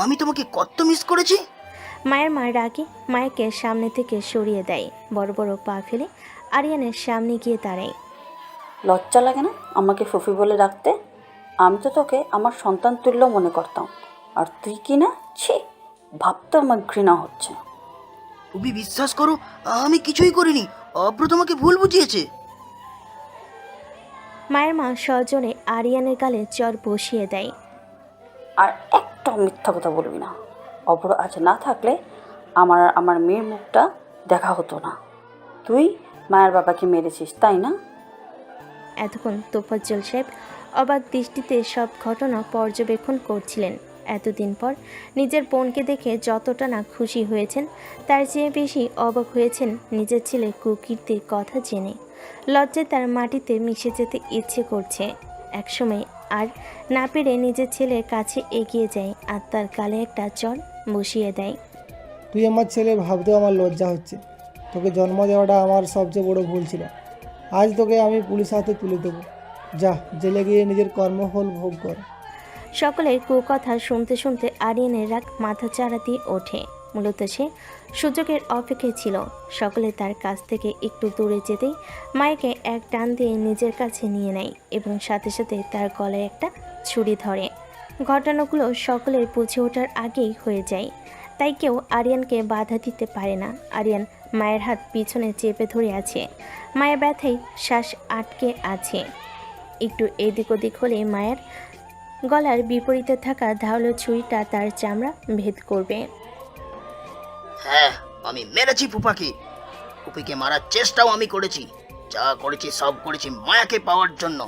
আমি তোমাকে কত মিস করেছি। মায়ের মা রাগে মায়াকে সামনে থেকে সরিয়ে দেয়, বড় বড় পা ফেলে আরিয়ানের সামনে গিয়ে দাঁড়ায়। লজ্জা লাগে না আমাকে ফুফি বলে ডাকতে? আমি তো তোকে আমার সন্তান তুল্য মনে করতাম, আর তুই কি না? ছি, ভাবতে আমার ঘৃণা হচ্ছে। ফুপি বিশ্বাস করো, আমি কিছুই করিনি। অভ্র তোমাকে ভুল বুঝিয়েছে। মায়ের মা সজোরে আরিয়ানের গালে চর বসিয়ে দেয়। আর একটা মিথ্যা কথা বলবি না। অভ্র আজ না থাকলে আমার মেয়ের মুখটা দেখা হতো না। তুই মায়ের বাবাকে মেরেছিস, তাই না? এতক্ষণ তোফাজ্জল সাহেব অবাক দৃষ্টিতে সব ঘটনা পর্যবেক্ষণ করছিলেন। এতদিন পর নিজের বোনকে দেখে যতটা না খুশি হয়েছেন, তার চেয়ে বেশি অবাক হয়েছেন নিজের ছেলে কুকীর্তির কথা জেনে। লজ্জায় তার মাটিতে মিশে যেতে ইচ্ছে করছে। একসময় আর না পেরে নিজের ছেলের কাছে এগিয়ে যায় আর তার গালে একটা চর বসিয়ে দেয়। তুই আমার ছেলে ভাবতেও আমার লজ্জা হচ্ছে। তোকে জন্ম দেওয়াটা আমার সবচেয়ে বড় ভুল ছিল। আজ তোকে আমি পুলিশের হাতে তুলে দেবো। যা, জেলে গিয়ে নিজের কর্মফল ভোগ কর। সকলের কুকথা শুনতে শুনতে আরিয়ানের রাগ মাথা চাড়া দিয়ে ওঠে। মূলত সে সুযোগের অপেক্ষায় ছিল। সকলে তার কাছ থেকে একটু দূরে যেতেই মায়াকে এক টান দিয়ে নিজের কাছে নিয়ে নেয় এবং সাথে সাথে তার গলায় একটা ছুরি ধরে। ঘটনাগুলো সকলের বুঝে ওঠার আগেই হয়ে যায়, তাই কেউ আরিয়ানকে বাধা দিতে পারে না। আরিয়ান মায়ের হাত পিছনে চেপে ধরে আছে। মায়া ব্যথায় শ্বাস আটকে আছে। একটু এদিক ওদিক হলে মায়ের গলার বিপরীতে থাকা ধারালো ছুরিটা তার চামড়া ভেদ করবে। হ্যাঁ, আমি মেরেছি ফুপাকে। ফুপিকে মারার চেষ্টাও আমি করেছি। যা করেছি সব করেছি মায়াকে পাওয়ার জন্য।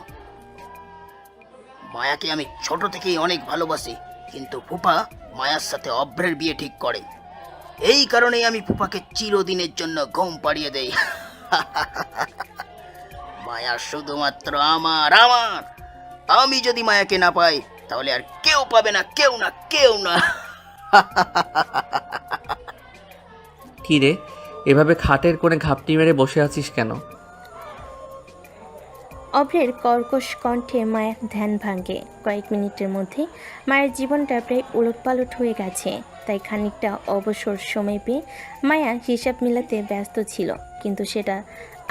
মায়াকে আমি ছোট থেকেই অনেক ভালোবাসি, কিন্তু ফুপা মায়ার সাথে অভ্রের বিয়ে ঠিক করে। এই কারণেই আমি ফুপাকে চিরদিনের জন্য ঘুম পাড়িয়ে দেই। মায়া শুধুমাত্র আমার। আমি যদি মায়াকে না পাই তাহলে আর কেউ পাবে না, কেউ না। কি রে, এভাবে খাটের কোণে ঘাপটি মেরে বসে আছিস কেন? অভ্রের কর্কশ কণ্ঠে মায়ের ধ্যান ভাঙে। কয়েক মিনিটের মধ্যে মায়ের জীবনটা প্রায় উলটপালট হয়ে গেছে, তাই খানিকটা অবসর সময় পেয়ে মায়া হিসাব মিলাতে ব্যস্ত ছিল। কিন্তু সেটা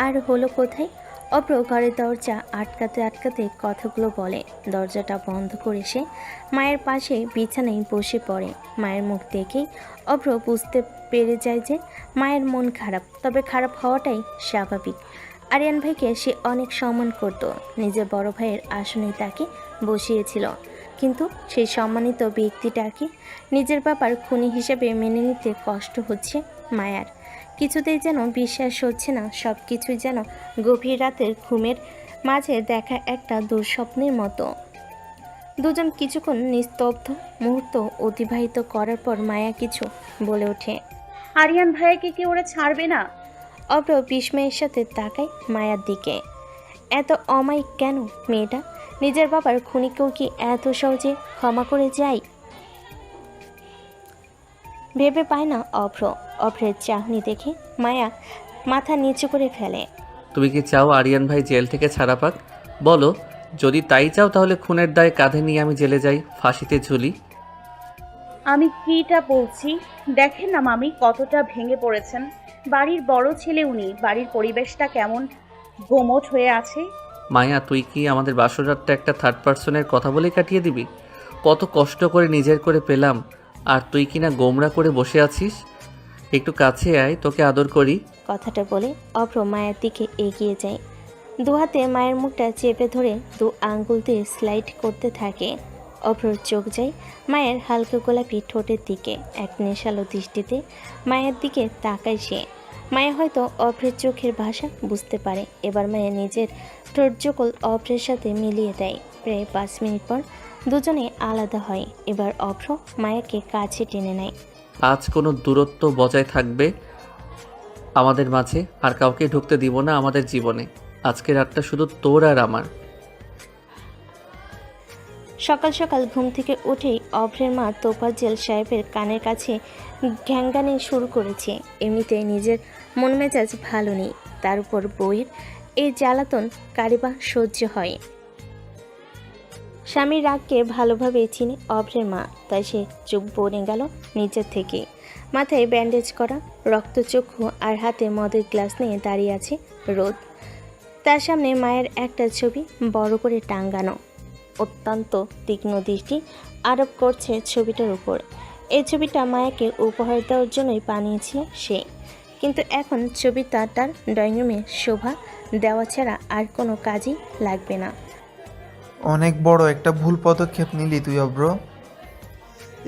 আর হলো কোথায়? অভ্র ঘরের দরজা আটকাতে আটকাতে কথাগুলো বলে। দরজাটা বন্ধ করে সে মায়ের পাশে বিছানায় বসে পড়ে। মায়ের মুখ দেখেই অভ্র বুঝতে পেরে যায় যে মায়ের মন খারাপ, তবে খারাপ হওয়াটাই স্বাভাবিক। আরিয়ান ভাইকে সে অনেক সম্মান করত, নিজের বড় ভাইয়ের আসনে তাকে বসিয়েছিল, কিন্তু সেই সম্মানিত ব্যক্তিটাকে নিজের বাবার খুনি হিসেবে মেনে নিতে কষ্ট হচ্ছে মায়ার। কিছুতেই যেন বিশ্বাস হচ্ছে না, সব কিছুই যেন গভীর রাতের ঘুমের মাঝে দেখা একটা দুঃস্বপ্নের মতো। দুজন কিছুক্ষণ নিস্তব্ধ মুহূর্ত অতিবাহিত করার পর মায়া কিছু বলে ওঠে। আরিয়ান ভাইয়াকে কি ওরা ছাড়বে না? অভ্র বিস্ময়ের সাথে তাকায় মায়ার দিকে। এত অমায়িক কেন মেয়েটা? নিজের বাবার খুনিকেও কি এত সহজে ক্ষমা করে যায়? ভেবে পায় না অভ্র। অভ্রের চাহনি দেখে মায়া মাথা নিচু করে ফেলে। তুমি কি চাও আরিয়ান ভাই জেল থেকে ছাড়া পাক? বলো, যদি তাই চাও তাহলে খুনের দায় কাঁধে নিয়ে আমি জেলে যাই, ফাঁসিতে ঝুলি। আমি কিটা বলছি দেখেন না মামি, কতটা ভেঙে পড়েছেন। বাড়ির বড় ছেলে উনি, বাড়ির পরিবেশটা কেমন গোমট হয়ে আছে। মায়া, তুই কি আমাদের বাসরাতটা একটা থার্ড পার্সনের কথা বলে কাটিয়ে দিবি? কত কষ্ট করে নিজের করে পেলাম, আর তুই কি না গোমরা করে বসে আছিস? একটু কাছে আয়, তোকে আদর করি। কথাটা বলে অভ্র মায়ের দিকে এগিয়ে যায়। দু হাতে মায়ের মুখটা চেপে ধরে দু আঙ্গুল দিয়ে স্লাইড করতে থাকে। অভ্রর চোখ যায় মায়ের হালকা গোলাপি ঠোঁটের দিকে। এক নেশালো দৃষ্টিতে মায়ের দিকে তাকায় সে। মায়া হয়তো অভ্রের চোখের ভাষা বুঝতে পারে। এবার মায়া নিজের ঠোঁটজোকল অভ্রের সাথে মিলিয়ে দেয়। প্রায় 5 মিনিট পর দুজনে আলাদা হয়। এবার অভ্র মায়াকে কাছে টেনে নেয়। আজ কোনো দূরত্ব বজায় থাকবে আমাদের মাঝে, আর কাউকে ঢুকতে দিব না আমাদের জীবনে। আজকে রাতটা শুধু তোর আর আমার। সকাল সকাল ঘুম থেকে উঠেই অভ্রের মা তোফাজ্জল সাহেবের কানের কাছে ঘ্যাঙ্গানি শুরু করেছে। এমনিতে নিজের মন মেজাজ ভালো নেই, তার উপর বইয়ের এই জ্বালাতন কারিবা সহ্য হয়। স্বামীর রাগকে ভালোভাবে চিনি অভ্রের মা, তাই সে চুপ বনে গেল নিজের থেকে। মাথায় ব্যান্ডেজ করা, রক্তচক্ষু আর হাতে মদের গ্লাস নিয়ে দাঁড়িয়ে আছে রোদ। তার সামনে মায়ের একটা ছবি বড় করে টাঙ্গানো, অত্যন্ত তীক্ষ্ণ দৃষ্টি আরোপ করছে ছবিটার উপর। এই ছবিটা মায়াকে উপহার দেওয়ার জন্যই বানিয়েছিল সে, কিন্তু এখন ছবিটা তার ড্রয়িং রুমে শোভা দেওয়া ছাড়া আর কোনো কাজই লাগবে না। অনেক বড় একটা ভুল পদক্ষেপ নিলি তুই অভ্র।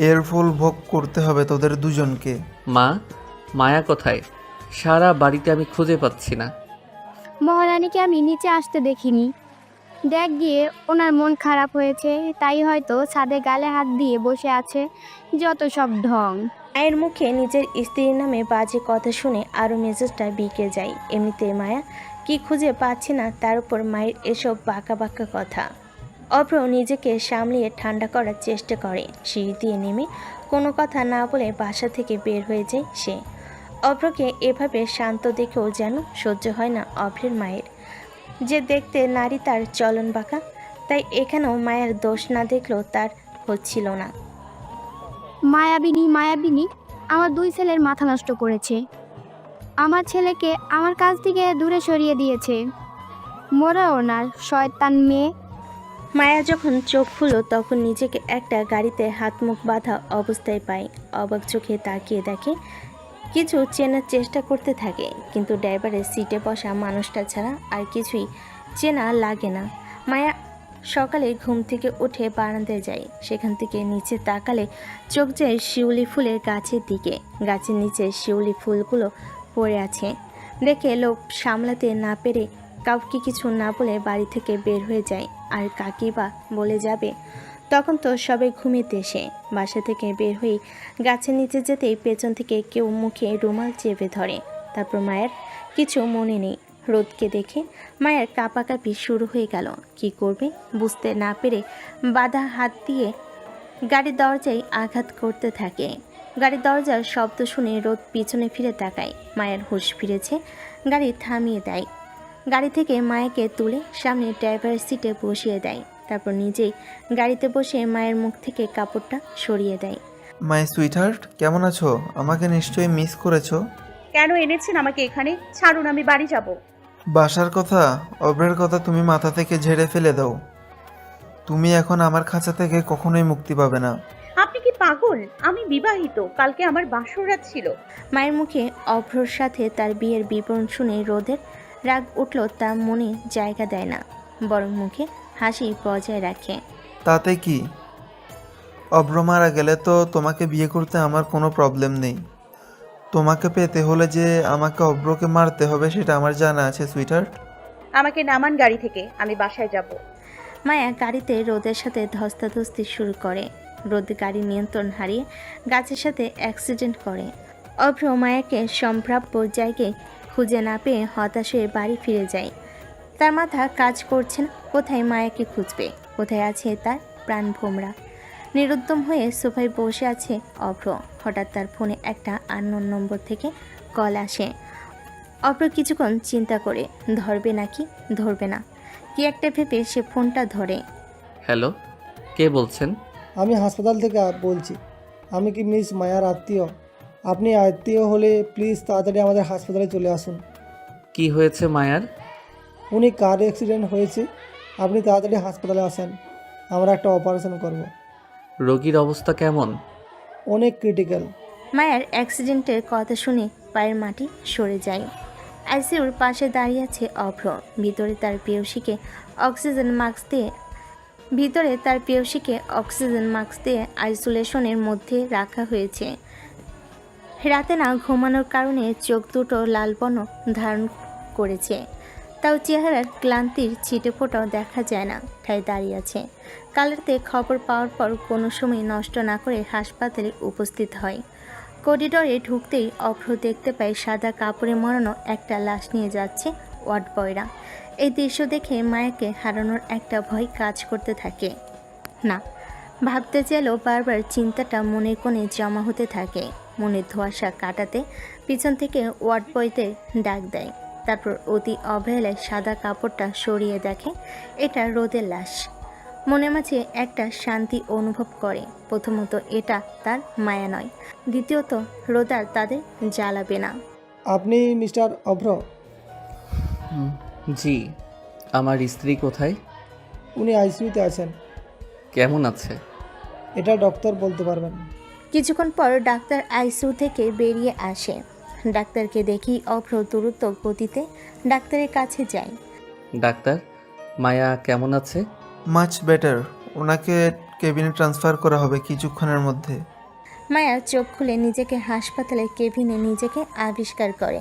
এর ফল ভোগ করতে হবে তোদের দুজনকে। মা, মায়া কোথায়? সারা বাড়িতে আমি খুঁজে পাচ্ছি না। মহারানীকে আমি নিচে আসতে দেখিনি। দেখ গিয়ে, ওনার মন খারাপ হয়েছে, তাই হয়তো ছাদে গালে হাত দিয়ে বসে আছে। যত সব ঢং। মায়ের মুখে নিজের স্ত্রীর নামে বাজে কথা শুনে আরও মেজাজটা বিকে যায়। এমনিতে মায়া কি খুঁজে পাচ্ছে না, তার উপর মায়ের এসব বাঁকা বাঁকা কথা। অভ্র নিজেকে সামলিয়ে ঠান্ডা করার চেষ্টা করে। সিঁড়ি দিয়ে নেমে কোনো কথা না বলে বাসা থেকে বের হয়ে যায় সে। অভ্রকে এভাবে শান্ত দেখেও যেন সহ্য হয় না অভ্রের মায়ের, যে দেখতে নারী তার চলন বাঁকা। তাই এখানেও মায়ের দোষ না দেখলেও তার হচ্ছিল না। মায়াবিনী মায়াবিনী আমার দুই ছেলের মাথা নষ্ট করেছে। আমার ছেলেকে আমার কাছ থেকে দূরে সরিয়ে দিয়েছে। মোরা ওনার শয়তান মেয়ে। মায়া যখন চোখ খুলল তখন নিজেকে একটা গাড়িতে হাত মুখ বাঁধা অবস্থায় পায়। অবাক চোখে তাকিয়ে দেখে, কিছু চেনার চেষ্টা করতে থাকে, কিন্তু ড্রাইভারের সিটে বসা মানুষটা ছাড়া আর কিছুই চেনা লাগে না। মায়া সকালে ঘুম থেকে উঠে বারান্দায় যায়। সেখান থেকে নিচে তাকালে চোখ যায় শিউলি ফুলের গাছের দিকে। গাছের নিচে শিউলি ফুলগুলো পড়ে আছে দেখে লোভ সামলাতে না পেরে কাউকে কিছু না বলে বাড়ি থেকে বের হয়ে যায়। আর কাকি বা বলে যাবে, তখন তো সবাই ঘুমিয়ে এসে। বাসা থেকে বের হয়ে গাছের নিচে যেতেই পেছন থেকে কেউ মুখে রুমাল চেপে ধরে। তারপর মায়ের কিছু মনে নেই। রোদকে দেখে মায়ের কাঁপাকাঁপি শুরু হয়ে গেল। কি করবে বুঝতে না পেরে বাধা হাত দিয়ে গাড়ির দরজায় আঘাত করতে থাকে। গাড়ির দরজার শব্দ শুনে রোদ পিছনে ফিরে তাকায়। মায়ের হুঁশ ফিরেছে, গাড়ি থামিয়ে দেয়। গাড়ি থেকে মায়াকে তুলে সামনে ড্রাইভারের সিটে বসিয়ে দেয়। তারপর নিজেই গাড়িতে বসে মায়ের মুখ থেকে কাপড়টা সরিয়ে দেয়। মাই সুইটহার্ট, কেমন আছো? আমাকে নিশ্চয়ই মিস করেছো। কেন এনেছেন আমাকে এখানে? ছাড়ুন, আমি বাড়ি যাব। বাসার কথা, অভ্রের কথা তুমি মাথা থেকে ঝেড়ে ফেলে দাও। তুমি এখন আমার খাঁচা থেকে কখনোই মুক্তি পাবে না। আপনি কি পাগল? আমি বিবাহিত, কালকে আমার বাসররাত ছিল। মায়ের মুখে অভ্রর সাথে তার বিয়ের বিবরণ শুনে রোদের রাগ উঠল, তা মনে জায়গা দেয় না, বরং মুখে হাসি বজায় রাখে। তাতে কি? অভ্র মারা গেলে তো তোমাকে বিয়ে করতে আমার কোনো প্রবলেম নেই। তোমাকে পেতে হলে যে আমাকে অভ্রকে মারতে হবে সেটা আমার জানা আছে সুইটহার্ট। আমাকে নামান গাড়ি থেকে, আমি বাসায় যাব। মায়া গাড়িতে রোদের সাথে ধস্তাধস্তি শুরু করে। রোদ গাড়ি নিয়ন্ত্রণ হারিয়ে গাছের সাথে অ্যাক্সিডেন্ট করে। অভ্র মায়াকে সম্ভাব্য জায়গায় খুঁজে না পেয়ে হতাশ হয়ে বাড়ি ফিরে যায়। তার মাথা কাজ করছে না, কোথায় মায়াকে খুঁজবে, কোথায় আছে তার প্রাণ ভোমরা। নিরুদ্যম হয়ে সোফায় বসে আছে অভ্র। হঠাৎ তার ফোনে একটা আননোন নম্বর থেকে কল আসে। অভ্র কিছুক্ষণ চিন্তা করে ধরবে নাকি ধরবে না, কি একটা ভেবে সে ফোনটা ধরে। হ্যালো, কে বলছেন? আমি হাসপাতাল থেকে বলছি। আমি কি মিস মায়ার আত্মীয়? আপনি আত্মীয় হলে প্লিজ তাড়াতাড়ি আমাদের হাসপাতালে চলে আসুন। কি হয়েছে মায়ার? উনি কার অ্যাক্সিডেন্ট হয়েছে, আপনি তাড়াতাড়ি হাসপাতালে আসেন, আমরা একটা অপারেশন করব। রোগীর অবস্থা কেমন? অনেক ক্রিটিক্যাল। মায়ের অ্যাক্সিডেন্টের কথা শুনে পায়ের মাটি সরে যায়। আইসিইউর পাশে দাঁড়িয়ে আছে অভ্র। ভিতরে তার প্রেয়সীকে অক্সিজেন মাস্ক দিয়ে আইসোলেশনের মধ্যে রাখা হয়েছে। রাতে না ঘুমানোর কারণে চোখ দুটো লাল বর্ণ ধারণ করেছে, তাও চেহারার ক্লান্তির ছিটেফোঁটাও দেখা যায় না, ঠায় দাঁড়িয়ে আছে। কাল রাতে খবর পাওয়ার পর কোনো সময় নষ্ট না করে হাসপাতালে উপস্থিত হয়। করিডোরে ঢুকতেই অভ্র দেখতে পায় সাদা কাপড়ে মোড়ানো একটা লাশ নিয়ে যাচ্ছে ওয়ার্ড বয়রা। এই দৃশ্য দেখে মায়াকে হারানোর একটা ভয় কাজ করতে থাকে। না, ভাবতে চাইলেও বারবার চিন্তাটা মনের কোণে জমা হতে থাকে। মনের ধোঁয়াশা কাটাতে পিছন থেকে ওয়ার্ড বয়দের ডাক দেয়। তারপর অতি অবহেলায় সাদা কাপড়টা সরিয়ে দেখে এটা রোদের লাশ। মনের মাঝে একটা শান্তি অনুভব করে। প্রথমত এটা তার মায়া নয়, দ্বিতীয়ত রোদ আর তাদের জ্বালাবে না। আপনি মিস্টার অভ্র? জি। আমার স্ত্রী কোথায়? উনি আইসিইউতে আছেন। কেমন আছে? এটা ডক্টর বলতে পারবেন। কিছুক্ষণ পর ডাক্তার আইসিইউ থেকে বেরিয়ে আসে। ডাক্তারকে দেখি অভ্র দ্রুত গতিতে ডাক্তারের কাছে যায়। ডাক্তার, মায়া কেমন আছে? Much better. ওনাকে কেবিনে ট্রান্সফার করা হবে কিছুক্ষণের মধ্যে। মায়া চোখ খুলে নিজেকে হাসপাতালের কেবিনে নিজেকে আবিষ্কার করে।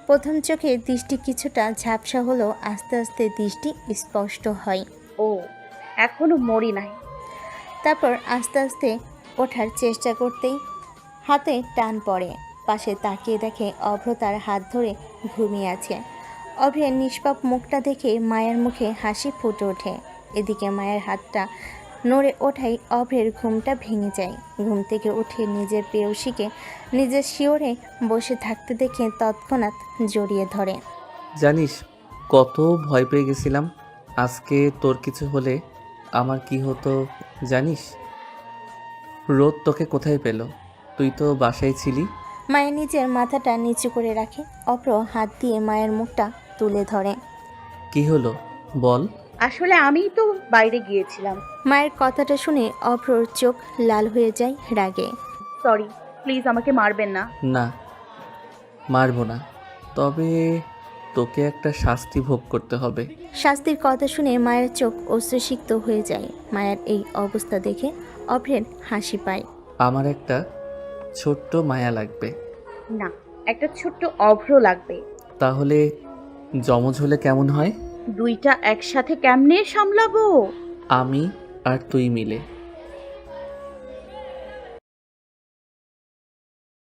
প্রথম চোখে দৃষ্টি কিছুটা ঝাপসা হলেও আস্তে আস্তে দৃষ্টি স্পষ্ট হয়। ও, এখনো মরি নাই। তারপর আস্তে আস্তে ওঠার চেষ্টা করতেই হাতে টান পড়ে। পাশে তাকিয়ে দেখে অভ্র তার হাত ধরে ঘুমিয়ে আছে। অভ্রের নিষ্পাপ মুখটা দেখে মায়ের মুখে হাসি ফুটে ওঠে। এদিকে মায়ের হাতটা নড়ে ওঠাই অভ্রের ঘুমটা ভেঙে যায়। ঘুম থেকে উঠে নিজের প্রেয়সীকে নিজের শিওরে বসে থাকতে দেখে তৎক্ষণাৎ জড়িয়ে ধরে। জানিস কত ভয় পেয়ে গেছিলাম। আজকে তোর কিছু হলে আমার কি হতো জানিস? রোদ তোকে কোথায় পেল? তুই তো বাসায় ছিলি। মায়ের নিজের মাথাটা নিচু করে রাখে। অভ্র হাত দিয়ে মায়ের মুখটা তুলে ধরে। কি হলো বল। আসলে আমিই তো বাইরে গিয়েছিলাম। মায়ের কথাটা শুনে অভ্রর চোখ লাল হয়ে যায় রাগে। সরি, প্লিজ আমাকে মারবেন না। না, মারবো না, তবে তোকে একটা শাস্তি ভোগ করতে হবে। শাস্তির কথা শুনে মায়ের চোখ অশ্রুসিক্ত হয়ে যায়। মায়ের এই অবস্থা দেখে অভ্রের হাসি পায়। আমার একটা ছোট্ট মায়া লাগবে। না, একটা ছোট্ট অভ্র লাগবে। তাহলে যমজ হলে কেমন হয়? দুইটা একসাথে কেমনে সামলাবো? আমি আর তুই মিলে।